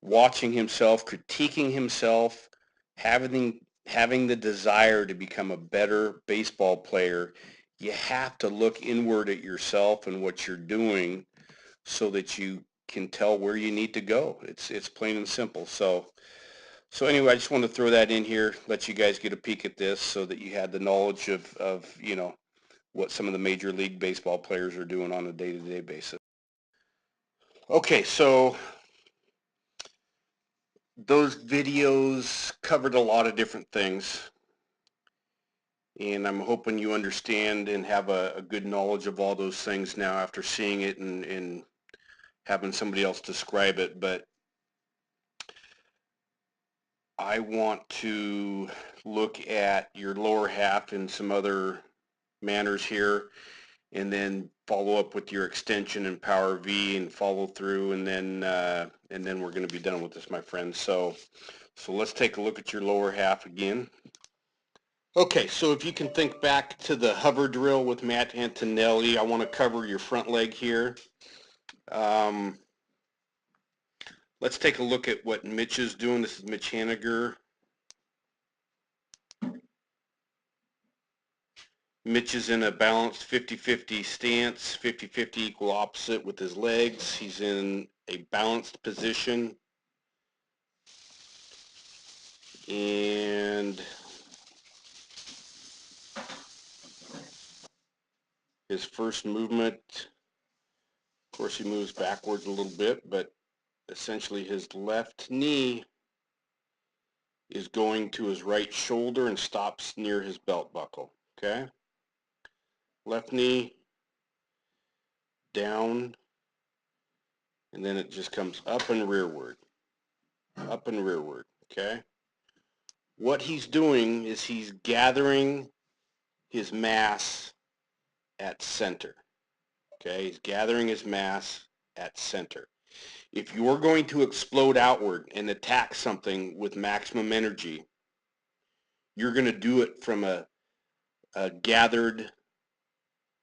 watching himself, critiquing himself, having the desire to become a better baseball player. You have to look inward at yourself and what you're doing so that you can tell where you need to go. It's plain and simple. So anyway, I just want to throw that in here, let you guys get a peek at this so that you had the knowledge of you know, what some of the Major League Baseball players are doing on a day-to-day basis. Okay, so those videos covered a lot of different things, and I'm hoping you understand and have a good knowledge of all those things now after seeing it and having somebody else describe it, but I want to look at your lower half in some other manners here, and then follow up with your extension and power V and follow through, and then we're going to be done with this, my friends. So let's take a look at your lower half again. Okay, so if you can think back to the hover drill with Matt Antonelli, I want to cover your front leg here. Let's take a look at what Mitch is doing. This is Mitch Haniger. Mitch is in a balanced 50-50 stance, 50-50 equal opposite with his legs. He's in a balanced position. And his first movement, of course, he moves backwards a little bit, but essentially his left knee is going to his right shoulder and stops near his belt buckle, okay? Left knee, down, and then it just comes up and rearward, okay? What he's doing is he's gathering his mass at center, okay? He's gathering his mass at center. If you're going to explode outward and attack something with maximum energy, you're going to do it from a gathered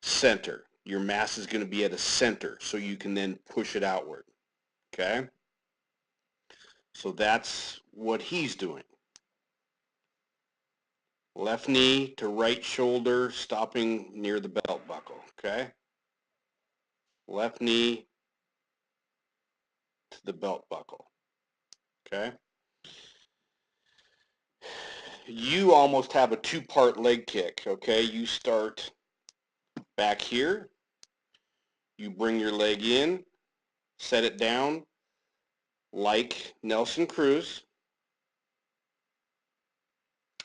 center. Your mass is going to be at a center, so you can then push it outward, okay? So that's what he's doing. Left knee to right shoulder, stopping near the belt buckle, okay? Left knee to the belt buckle, okay? You almost have a two-part leg kick, okay? You start back here, you bring your leg in, set it down like Nelson Cruz.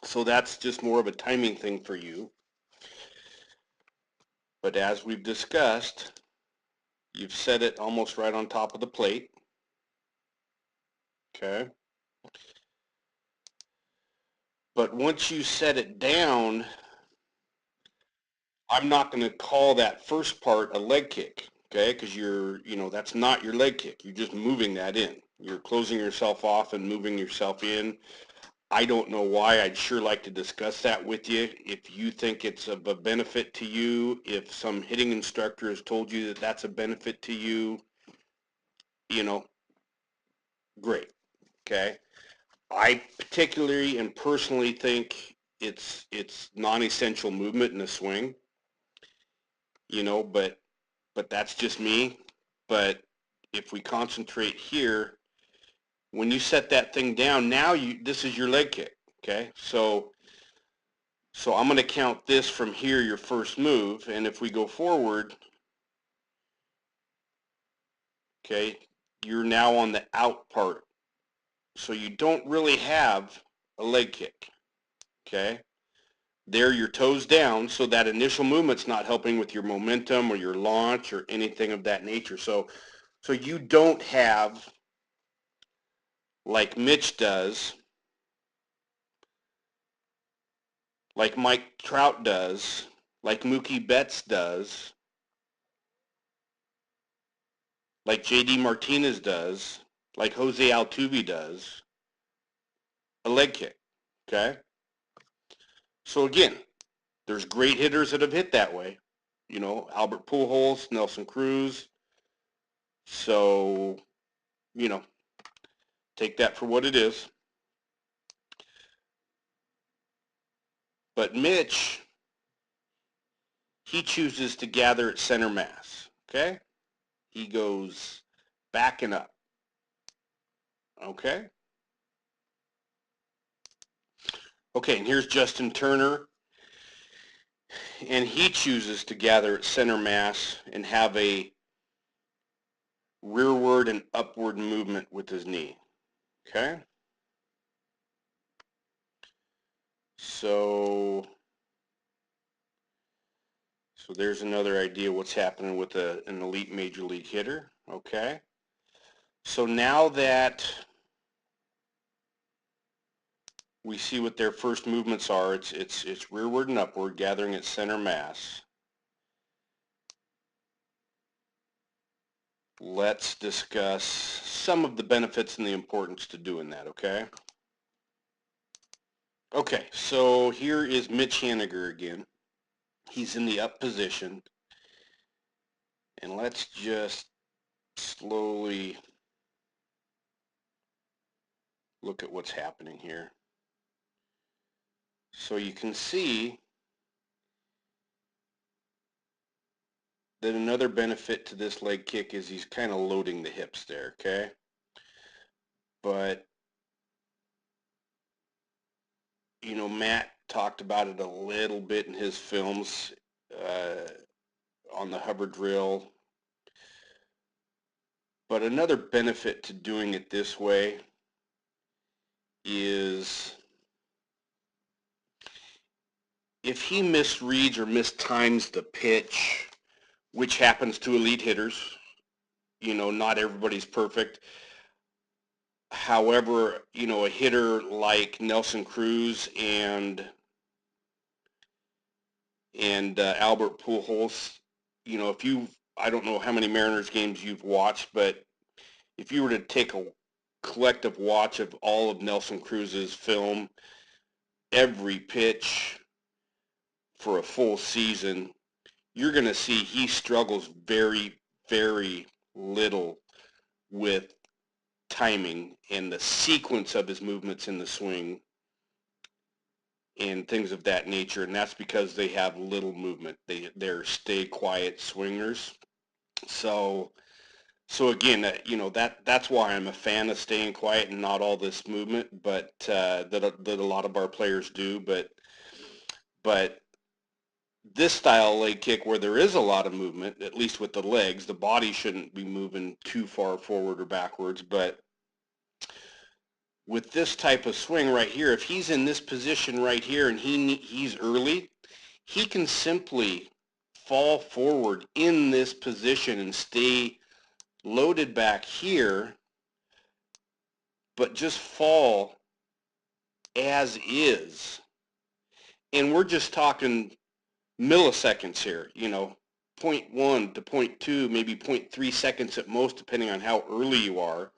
So that's just more of a timing thing for you. But as we've discussed, you've set it almost right on top of the plate. Okay. But once you set it down, I'm not going to call that first part a leg kick, okay? Because that's not your leg kick. You're just moving that in. You're closing yourself off and moving yourself in. I don't know why. I'd sure like to discuss that with you. If you think it's of a benefit to you, if some hitting instructor has told you that that's a benefit to you, great, okay? I particularly and personally think it's non-essential movement in the swing, but that's just me. But if we concentrate here, when you set that thing down, now this is your leg kick, okay? So I'm going to count this from here, your first move, and if we go forward, okay, you're now on the out part. So you don't really have a leg kick, okay? There, your toes down, so that initial movement's not helping with your momentum or your launch or anything of that nature. So you don't have, like Mitch does, like Mike Trout does, like Mookie Betts does, like JD Martinez does, like Jose Altuve does, a leg kick, okay? So again, there's great hitters that have hit that way. Albert Pujols, Nelson Cruz. So, take that for what it is. But Mitch, he chooses to gather at center mass, okay? He goes back and up, okay? Okay, and here's Justin Turner, and he chooses to gather at center mass and have a rearward and upward movement with his knee, okay? So there's there's another idea what's happening with an elite major league hitter. Okay. So now that we see what their first movements are, it's rearward and upward, gathering at center mass. Let's discuss some of the benefits and the importance to doing that, okay? Okay, so here is Mitch Haniger again. He's in the up position. And let's just slowly look at what's happening here. So you can see that another benefit to this leg kick is he's kind of loading the hips there, okay? But, you know, Matt talked about it a little bit in his films on the Hubbard drill. But another benefit to doing it this way is if he misreads or mistimes the pitch, which happens to elite hitters, you know, not everybody's perfect. However, you know, a hitter like Nelson Cruz and Albert Pujols, you know, I don't know how many Mariners games you've watched, but if you were to take a collective watch of all of Nelson Cruz's film, every pitch for a full season, you're going to see he struggles very, very little with timing and the sequence of his movements in the swing and things of that nature, and that's because they have little movement. They're stay quiet swingers. So again, you know, that's why I'm a fan of staying quiet and not all this movement, but that a lot of our players do. But this style leg kick where there is a lot of movement, at least with the legs, the body shouldn't be moving too far forward or backwards, but with this type of swing right here, if he's in this position right here and he's early, he can simply fall forward in this position and stay loaded back here, but just fall as is. And we're just talking milliseconds here, you know, 0.1 to 0.2, maybe 0.3 seconds at most, depending on how early you are.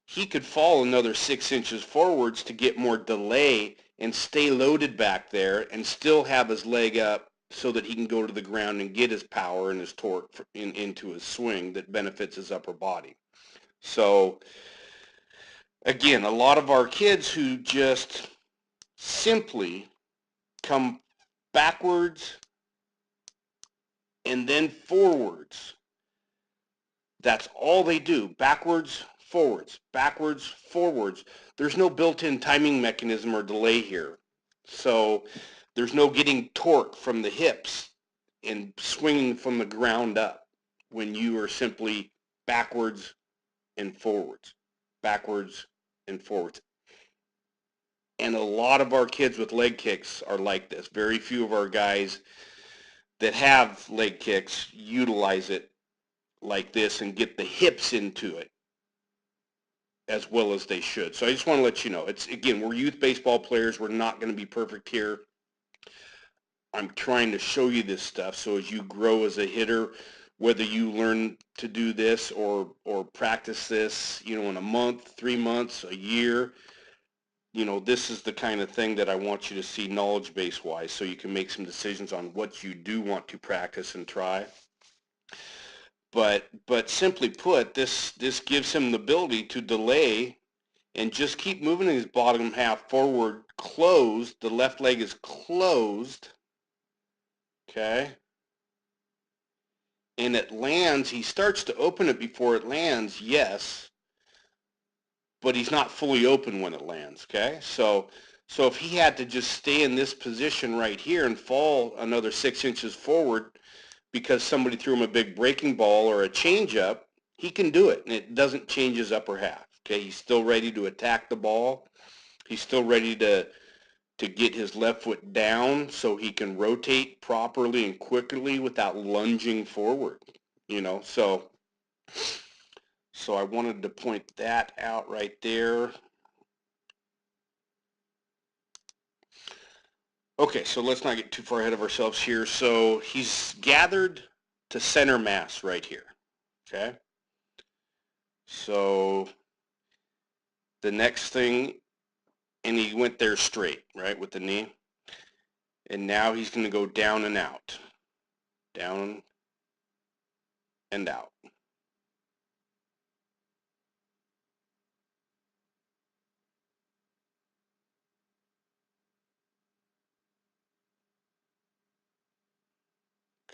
He could fall another 6 inches forwards to get more delay and stay loaded back there and still have his leg up so that he can go to the ground and get his power and his torque into his swing that benefits his upper body. So again, a lot of our kids who just simply come backwards and then forwards. That's all they do. Backwards, forwards, backwards, forwards. There's no built-in timing mechanism or delay here. So there's no getting torque from the hips and swinging from the ground up when you are simply backwards and forwards, backwards and forwards. And a lot of our kids with leg kicks are like this. Very few of our guys that have leg kicks utilize it like this and get the hips into it as well as they should. So I just want to let you know, it's, again, we're youth baseball players. We're not going to be perfect here. I'm trying to show you this stuff so as you grow as a hitter, whether you learn to do this or practice this, you know, in a month, 3 months, a year, you know, this is the kind of thing that I want you to see knowledge base wise so you can make some decisions on what you do want to practice and try. But simply put, this gives him the ability to delay and just keep moving his bottom half forward, closed. The left leg is closed, okay? And it lands. He starts to open it before it lands, yes, but he's not fully open when it lands, okay? So if he had to just stay in this position right here and fall another 6 inches forward because somebody threw him a big breaking ball or a changeup, he can do it, and it doesn't change his upper half, okay? He's still ready to attack the ball. He's still ready to to get his left foot down so he can rotate properly and quickly without lunging forward, so I wanted to point that out right there. Okay, so let's not get too far ahead of ourselves here. So he's gathered to center mass right here, okay? So the next thing, and he went there straight, right, with the knee. And now he's going to go down and out, down and out.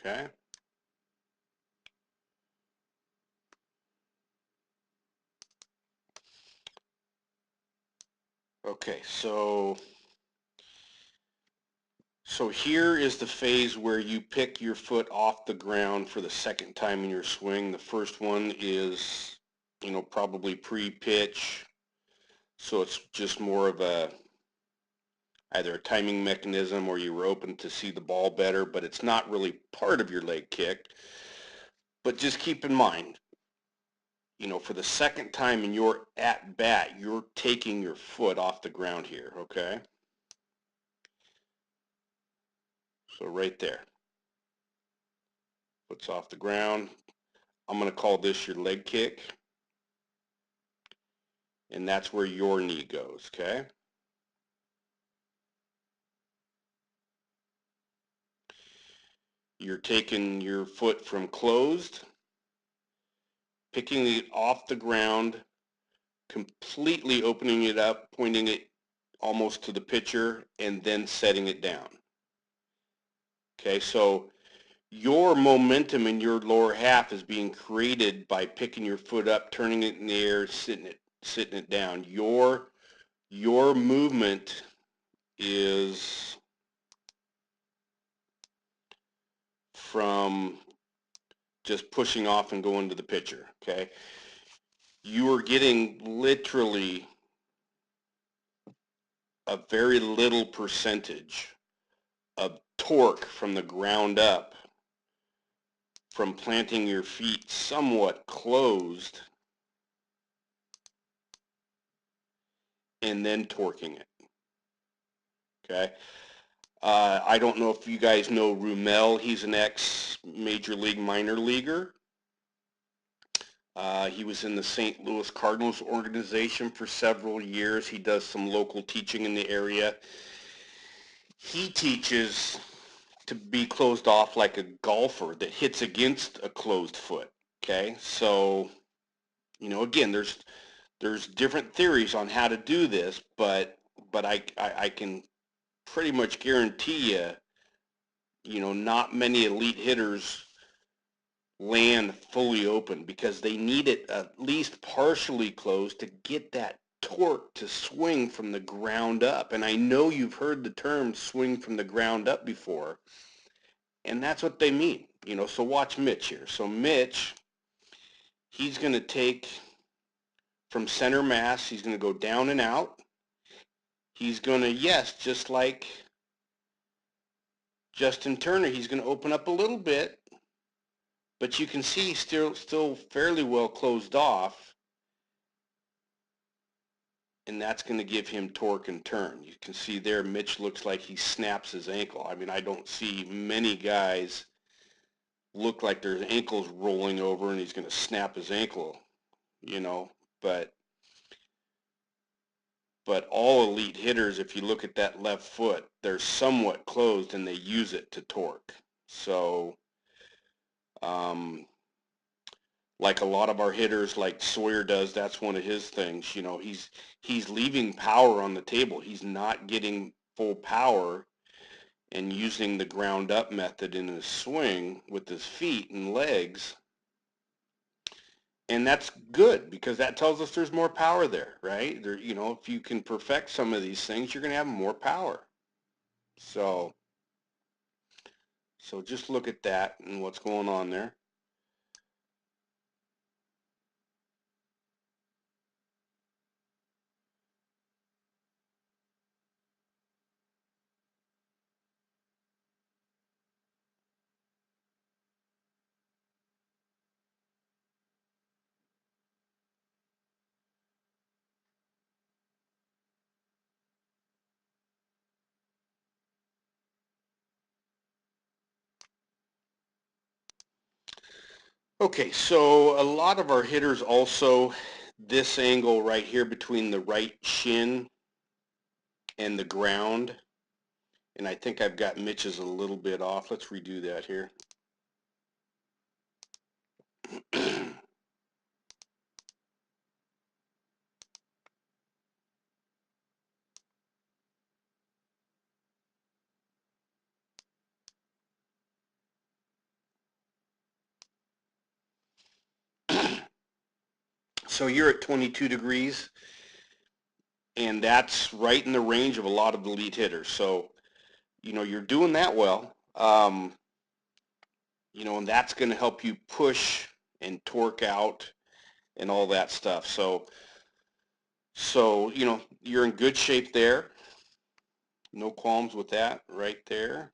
Okay. Okay, so here is the phase where you pick your foot off the ground for the second time in your swing. The first one is, probably pre-pitch. So it's just more of either a timing mechanism or you were open to see the ball better, but it's not really part of your leg kick. But just keep in mind, for the second time in your at bat, you're taking your foot off the ground here, okay? So right there, foot's off the ground. I'm going to call this your leg kick. And that's where your knee goes, okay? You're taking your foot from closed, picking it off the ground, completely opening it up, pointing it almost to the pitcher, and then setting it down. Okay, so your momentum in your lower half is being created by picking your foot up, turning it in the air, sitting it down. Your movement is from just pushing off and going to the pitcher, okay? You are getting literally a very little percentage of torque from the ground up from planting your feet somewhat closed and then torquing it, okay? I don't know if you guys know Rumel. He's an ex-major league minor leaguer. He was in the St. Louis Cardinals organization for several years. He does some local teaching in the area. He teaches to be closed off like a golfer that hits against a closed foot, okay? So, again, there's different theories on how to do this, but I can pretty much guarantee you, not many elite hitters land fully open because they need it at least partially closed to get that torque to swing from the ground up. And I know you've heard the term swing from the ground up before, and that's what they mean, so watch Mitch here. So Mitch, he's going to take from center mass, he's going to go down and out. He's going to, yes, just like Justin Turner, he's going to open up a little bit, but you can see he's still fairly well closed off, and that's going to give him torque and turn. You can see there Mitch looks like he snaps his ankle. I mean, I don't see many guys look like their ankle's rolling over and he's going to snap his ankle, but all elite hitters, if you look at that left foot, they're somewhat closed and they use it to torque. So like a lot of our hitters, like Sawyer does, that's one of his things. He's leaving power on the table. He's not getting full power and using the ground up method in his swing with his feet and legs. And that's good because that tells us there's more power there, right? If you can perfect some of these things, you're going to have more power. So just look at that and what's going on there. Okay, so a lot of our hitters also, this angle right here between the right shin and the ground, and I think I've got Mitch's a little bit off. Let's redo that here. So you're at 22 degrees, and that's right in the range of a lot of elite hitters. So, you know, you're doing that well. You know, and that's going to help you push and torque out and all that stuff. So, you know, you're in good shape there. No qualms with that right there.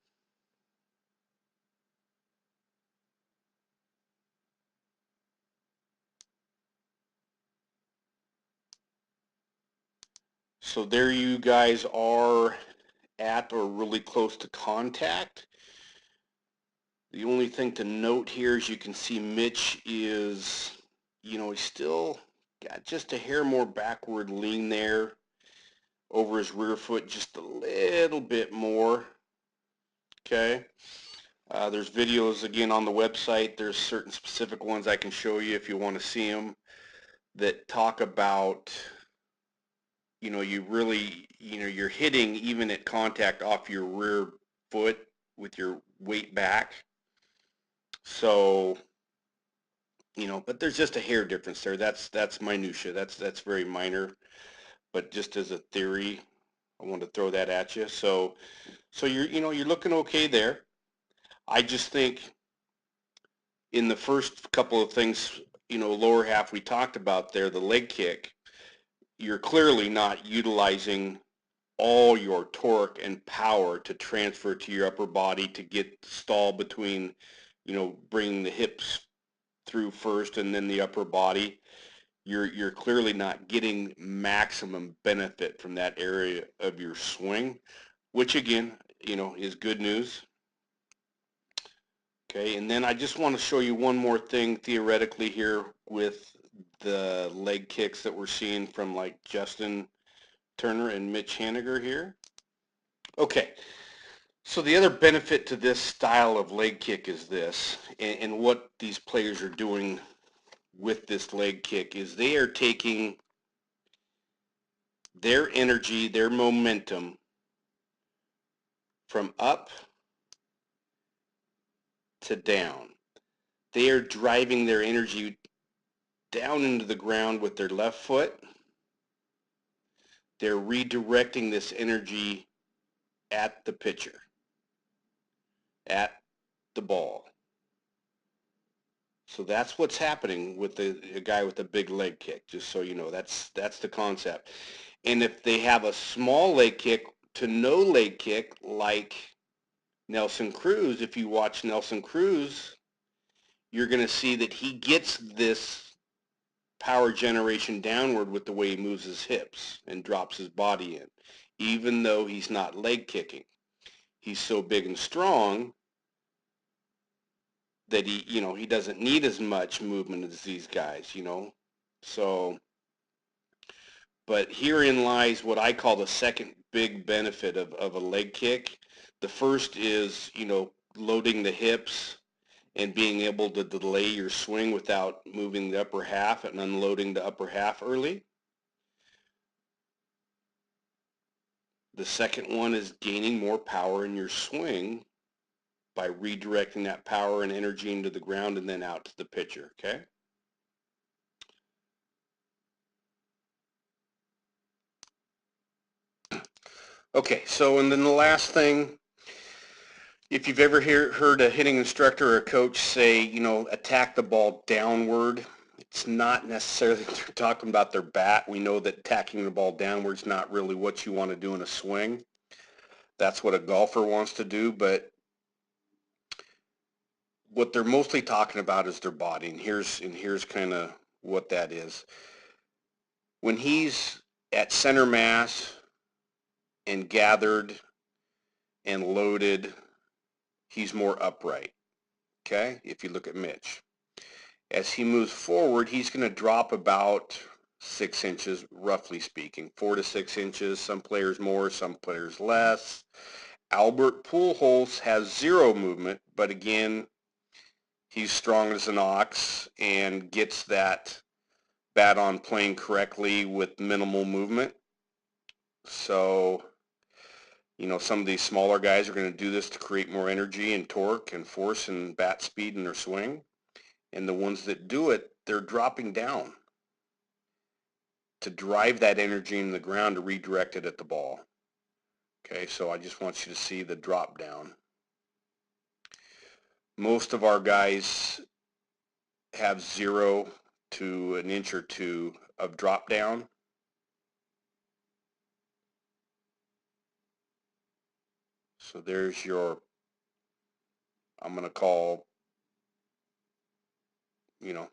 So there you guys are at or really close to contact. The only thing to note here is you can see Mitch is, you know, he's still got just a hair more backward lean there over his rear foot, just a little bit more. Okay. There's videos again on the website. There's certain specific ones I can show you if you want to see them that talk about, you know, you really, you know, you're hitting even at contact off your rear foot with your weight back. So, you know, but there's just a hair difference there. That's minutia. That's very minor. But just as a theory, I want to throw that at you. So you're, you know, you're looking okay there. I just think in the first couple of things, you know, lower half we talked about there, the leg kick, you're clearly not utilizing all your torque and power to transfer to your upper body to get the stall between, you know, bringing the hips through first and then the upper body. You're clearly not getting maximum benefit from that area of your swing, which again, you know, is good news. Okay, and then I just want to show you one more thing theoretically here with the leg kicks that we're seeing from like Justin Turner and Mitch Haniger here. Okay, so the other benefit to this style of leg kick is this, and what these players are doing with this leg kick is they are taking their energy, their momentum from up to down. They are driving their energy down into the ground with their left foot. They're redirecting this energy at the pitcher, at the ball. So that's what's happening with the guy with the big leg kick, just so you know. That's the concept. And if they have a small leg kick to no leg kick like Nelson Cruz, if you watch Nelson Cruz, you're going to see that he gets this power generation downward with the way he moves his hips and drops his body in, even though he's not leg kicking. He's so big and strong that he, you know, he doesn't need as much movement as these guys, you know. So, but herein lies what I call the second big benefit of a leg kick. The first is, you know, loading the hips and being able to delay your swing without moving the upper half and unloading the upper half early. The second one is gaining more power in your swing by redirecting that power and energy into the ground and then out to the pitcher, okay? Okay, so and then the last thing, if you've ever heard a hitting instructor or a coach say, you know, attack the ball downward, it's not necessarily that they're talking about their bat. We know that attacking the ball downward is not really what you want to do in a swing. That's what a golfer wants to do, but what they're mostly talking about is their body, and here's kind of what that is. When he's at center mass and gathered and loaded, he's more upright, okay, if you look at Mitch. As he moves forward, he's going to drop about 6 inches, roughly speaking, 4 to 6 inches. Some players more, some players less. Albert Pujols has zero movement, but again, he's strong as an ox and gets that bat on plane correctly with minimal movement. So, some of these smaller guys are going to do this to create more energy and torque and force and bat speed in their swing. And the ones that do it, they're dropping down to drive that energy in the ground to redirect it at the ball. Okay, so I just want you to see the drop down. Most of our guys have 0 to an inch or 2 of drop down. So there's your, I'm going to call, I'm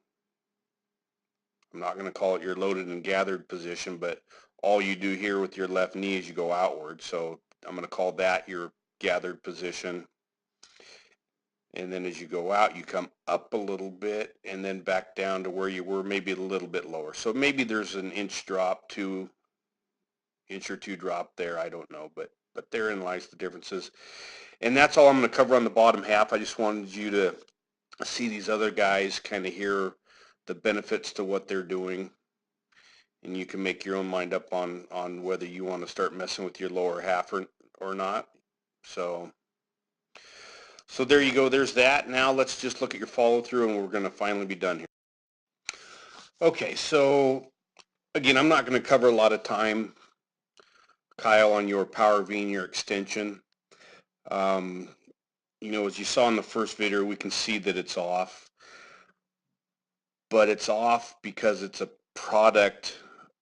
not going to call it your loaded and gathered position, but all you do here with your left knee is you go outward. So I'm going to call that your gathered position. And then as you go out, you come up a little bit and then back down to where you were, maybe a little bit lower. So maybe there's an inch drop, 2 inch or 2 drop there. I don't know, but therein lies the differences. And that's all I'm going to cover on the bottom half. I just wanted you to see these other guys, kind of hear the benefits to what they're doing. And you can make your own mind up on whether you want to start messing with your lower half or not. So there you go. There's that. Now let's just look at your follow through and we're going to finally be done here. Okay, so again, I'm not going to cover a lot of time, Kyle, on your power V and your extension. As you saw in the first video, we can see that it's off, but it's off because it's a product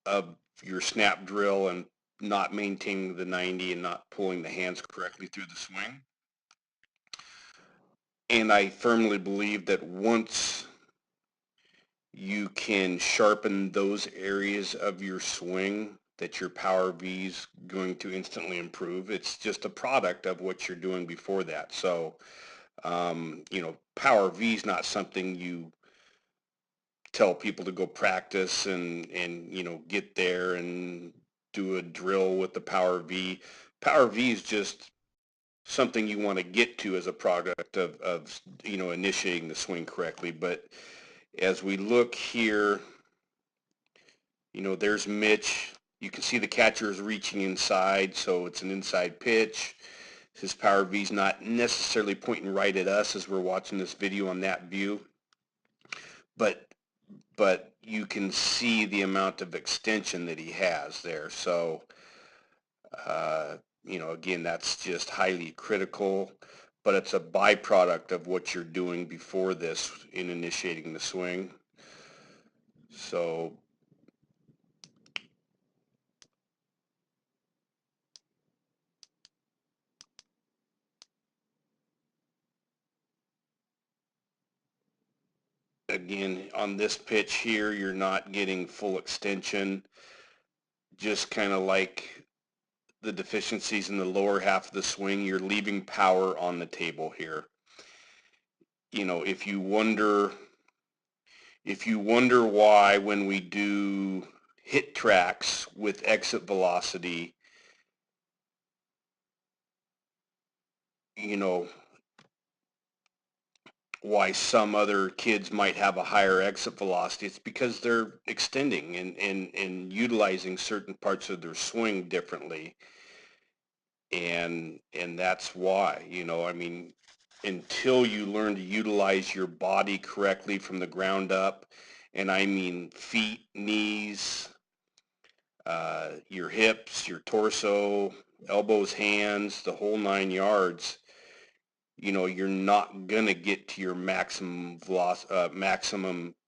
of your snap drill and not maintaining the 90 and not pulling the hands correctly through the swing. And I firmly believe that once you can sharpen those areas of your swing, that your power V is going to instantly improve. It's just a product of what you're doing before that. So, power V is not something you tell people to go practice and get there and do a drill with the power V. Power V is just something you want to get to as a product of initiating the swing correctly. But as we look here, there's Mitch. You can see the catcher is reaching inside, so it's an inside pitch. His power V is not necessarily pointing right at us as we're watching this video on that view, but you can see the amount of extension that he has there. So, again, that's just highly critical, but it's a byproduct of what you're doing before this in initiating the swing. So, again, on this pitch here, you're not getting full extension, just kind of like the deficiencies in the lower half of the swing. You're leaving power on the table here. If you wonder why when we do hit tracks with exit velocity, why some other kids might have a higher exit velocity, it's because they're extending and utilizing certain parts of their swing differently. And that's why, until you learn to utilize your body correctly from the ground up, and I mean feet, knees, your hips, your torso, elbows, hands, the whole 9 yards, you're not going to get to your maximum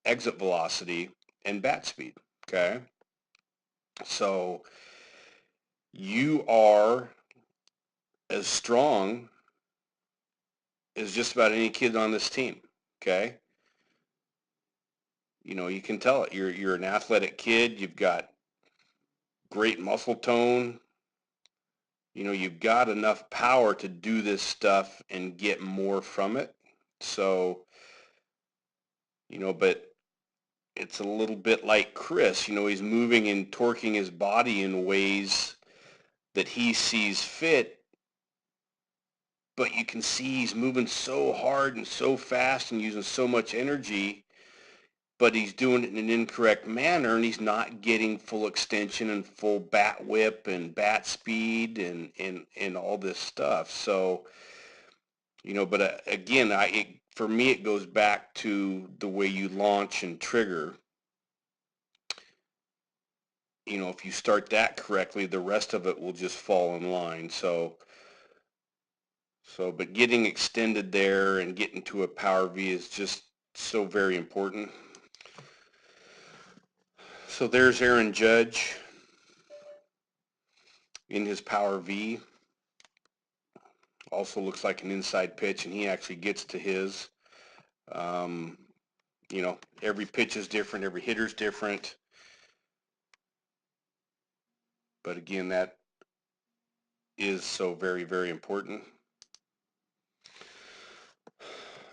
exit velocity and bat speed. Okay. So you are as strong as just about any kid on this team. Okay. You can tell it. You're an athletic kid. You've got great muscle tone. You've got enough power to do this stuff and get more from it. So but it's a little bit like Chris, he's moving and torquing his body in ways that he sees fit, but you can see he's moving so hard and so fast and using so much energy, but he's doing it in an incorrect manner, and he's not getting full extension and full bat whip and bat speed and all this stuff. So, but again, for me, it goes back to the way you launch and trigger. If you start that correctly, the rest of it will just fall in line. But getting extended there and getting to a power V is just so very important. So there's Aaron Judge in his power V. Also looks like an inside pitch, and he actually gets to his. Every pitch is different, every hitter's different. But again, that is so very, very important.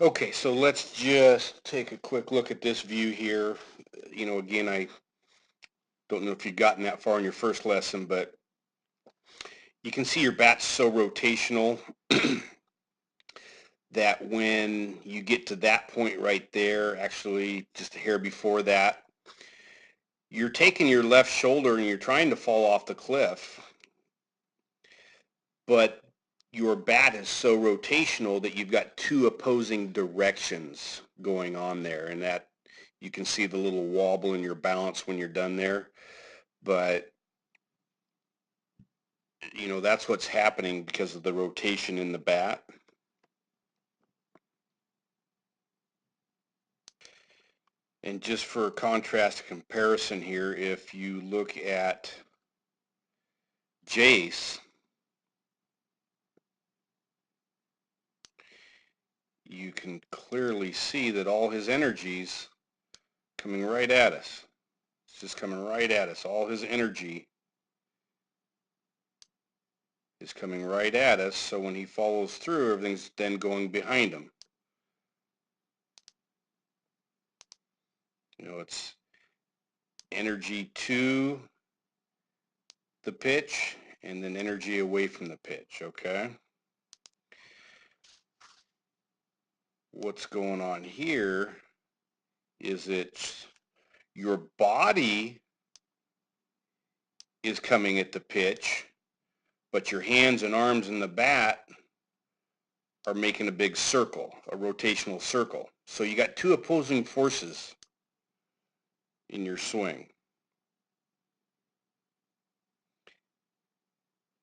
Okay, so let's just take a quick look at this view here. Again, I don't know if you've gotten that far in your first lesson, but you can see your bat's so rotational that when you get to that point right there, actually just a hair before that, you're taking your left shoulder and you're trying to fall off the cliff, but your bat is so rotational that you've got two opposing directions going on there, and that you can see the little wobble in your balance when you're done there. But that's what's happening because of the rotation in the bat. And just for a contrast comparison here, if you look at Jace, you can clearly see that all his energy's coming right at us. It's just coming right at us. All his energy is coming right at us. So when he follows through, everything's then going behind him. It's energy to the pitch and then energy away from the pitch, okay? What's going on here is it's your body is coming at the pitch, but your hands and arms and the bat are making a big circle, a rotational circle. So you got two opposing forces in your swing.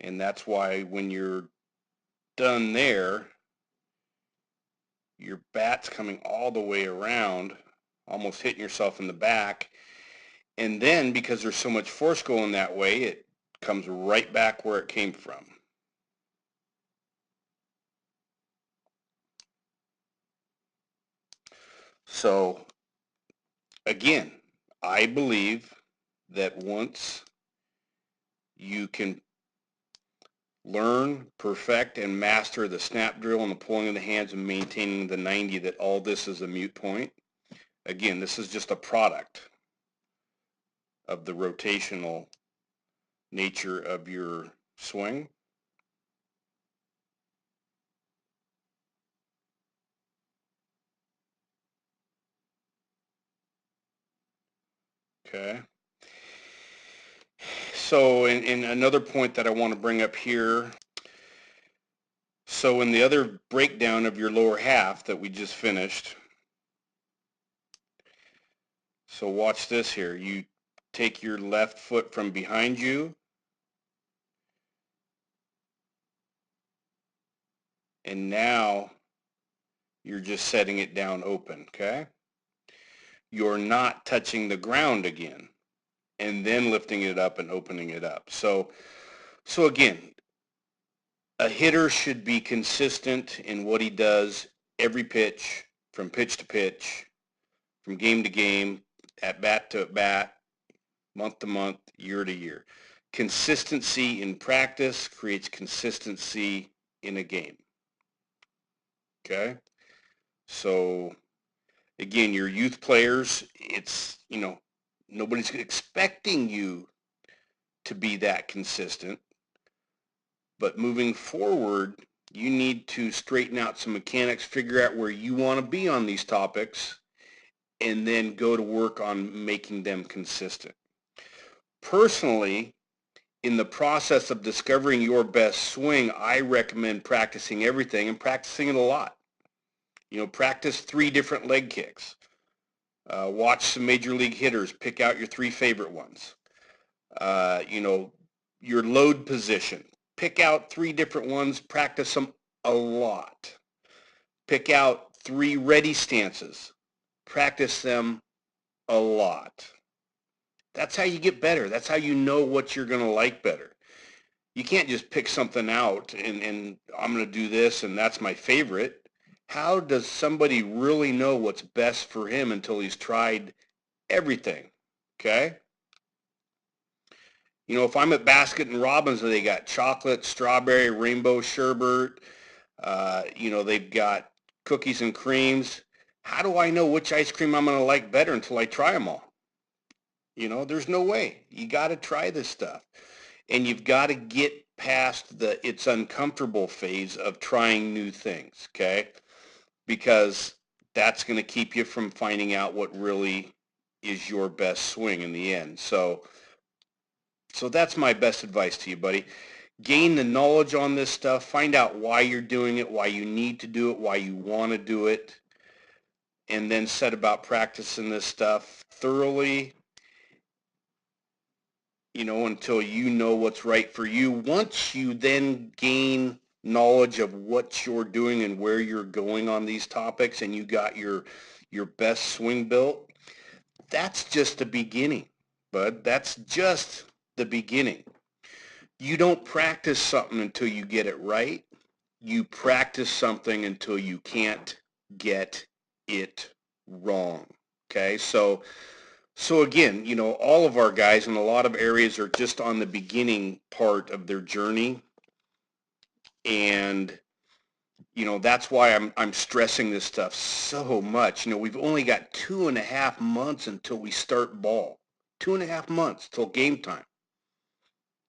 And that's why when you're done there, your bat's coming all the way around, almost hitting yourself in the back. And then because there's so much force going that way, it comes right back where it came from. So again, I believe that once you can learn, perfect, and master the snap drill and the pulling of the hands and maintaining the 90, that all this is a moot point. Again, this is just a product of the rotational nature of your swing. Okay. So in another point that I want to bring up here, so in the other breakdown of your lower half that we just finished, so watch this here. You take your left foot from behind you, and now you're just setting it down open, okay? You're not touching the ground again and then lifting it up and opening it up. So again, a hitter should be consistent in what he does every pitch, from pitch to pitch, from game to game, at bat to at bat, month to month, year to year. Consistency in practice creates consistency in a game. Okay? So Again, your youth players, it's, nobody's expecting you to be that consistent. But moving forward, you need to straighten out some mechanics, figure out where you want to be on these topics, and then go to work on making them consistent. Personally, in the process of discovering your best swing, I recommend practicing everything and practicing it a lot. Practice 3 different leg kicks. Watch some major league hitters. Pick out your 3 favorite ones. Your load position. Pick out 3 different ones. Practice them a lot. Pick out 3 ready stances. Practice them a lot. That's how you get better. That's how you know what you're going to like better. You can't just pick something out and I'm going to do this and that's my favorite. How does somebody really know what's best for him until he's tried everything? Okay? If I'm at Basket and Robbins and they got chocolate, strawberry, rainbow sherbet, they've got cookies and creams. How do I know which ice cream I'm going to like better until I try them all? There's no way. You got to try this stuff. And you've got to get past the it's uncomfortable phase of trying new things, okay? Because that's going to keep you from finding out what really is your best swing in the end. So that's my best advice to you, buddy. Gain the knowledge on this stuff. Find out why you're doing it, why you need to do it, why you want to do it, and then set about practicing this stuff thoroughly, until you know what's right for you. Once you then gain knowledge of what you're doing and where you're going on these topics and you got your best swing built, that's just the beginning, bud. That's just the beginning. You don't practice something until you get it right. You practice something until you can't get it wrong. Okay? So again, all of our guys in a lot of areas are just on the beginning part of their journey. And, that's why I'm stressing this stuff so much. We've only got 2.5 months until we start ball. 2.5 months till game time.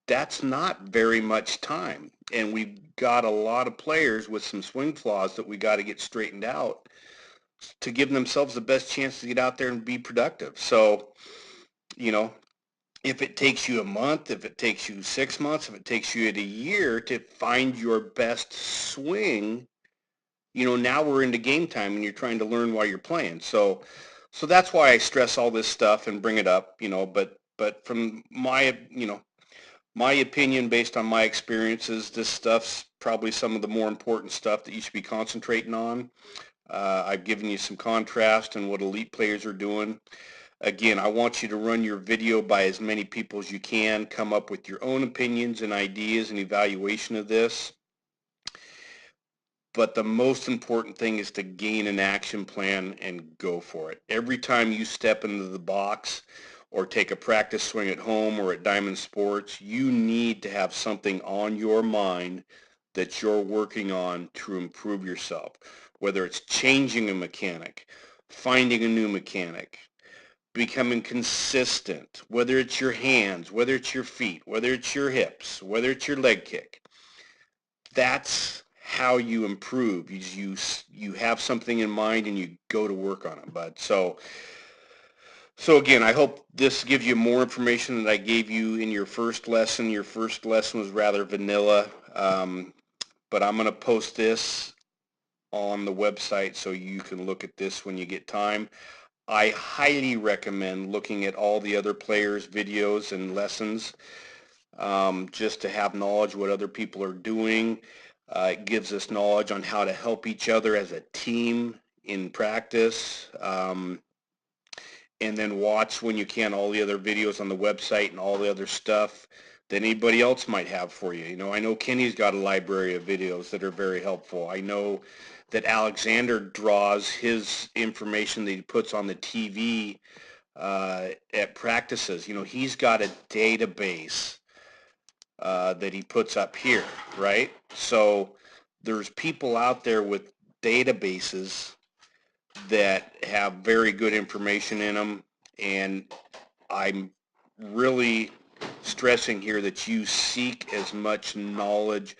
That's not very much time. And we've got a lot of players with some swing flaws that we got to get straightened out to give themselves the best chance to get out there and be productive. So, if it takes you a month, if it takes you 6 months, if it takes you a year to find your best swing, now we're into game time and you're trying to learn while you're playing. So that's why I stress all this stuff and bring it up, but from my opinion, based on my experiences, this stuff's probably some of the more important stuff that you should be concentrating on. I've given you some contrast and what elite players are doing. Again, I want you to run your video by as many people as you can, come up with your own opinions and ideas and evaluation of this. But the most important thing is to gain an action plan and go for it. Every time you step into the box or take a practice swing at home or at Diamond Sports, you need to have something on your mind that you're working on to improve yourself, whether it's changing a mechanic, finding a new mechanic, becoming consistent, whether it's your hands, whether it's your feet, whether it's your hips, whether it's your leg kick. That's how you improve. You have something in mind and you go to work on it, bud. So again, I hope this gives you more information than I gave you in your first lesson. Your first lesson was rather vanilla, but I'm going to post this on the website so you can look at this when you get time. I highly recommend looking at all the other players' videos and lessons just to have knowledge what other people are doing. It gives us knowledge on how to help each other as a team in practice. And then watch when you can all the other videos on the website and all the other stuff that anybody else might have for you. I know Kenny's got a library of videos that are very helpful. I know that Alexander draws his information that he puts on the TV at practices. He's got a database that he puts up here, right? So there's people out there with databases that have very good information in them, and I'm really stressing here that you seek as much knowledge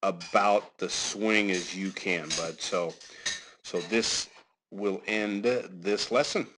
about the swing as you can, bud. So this will end this lesson.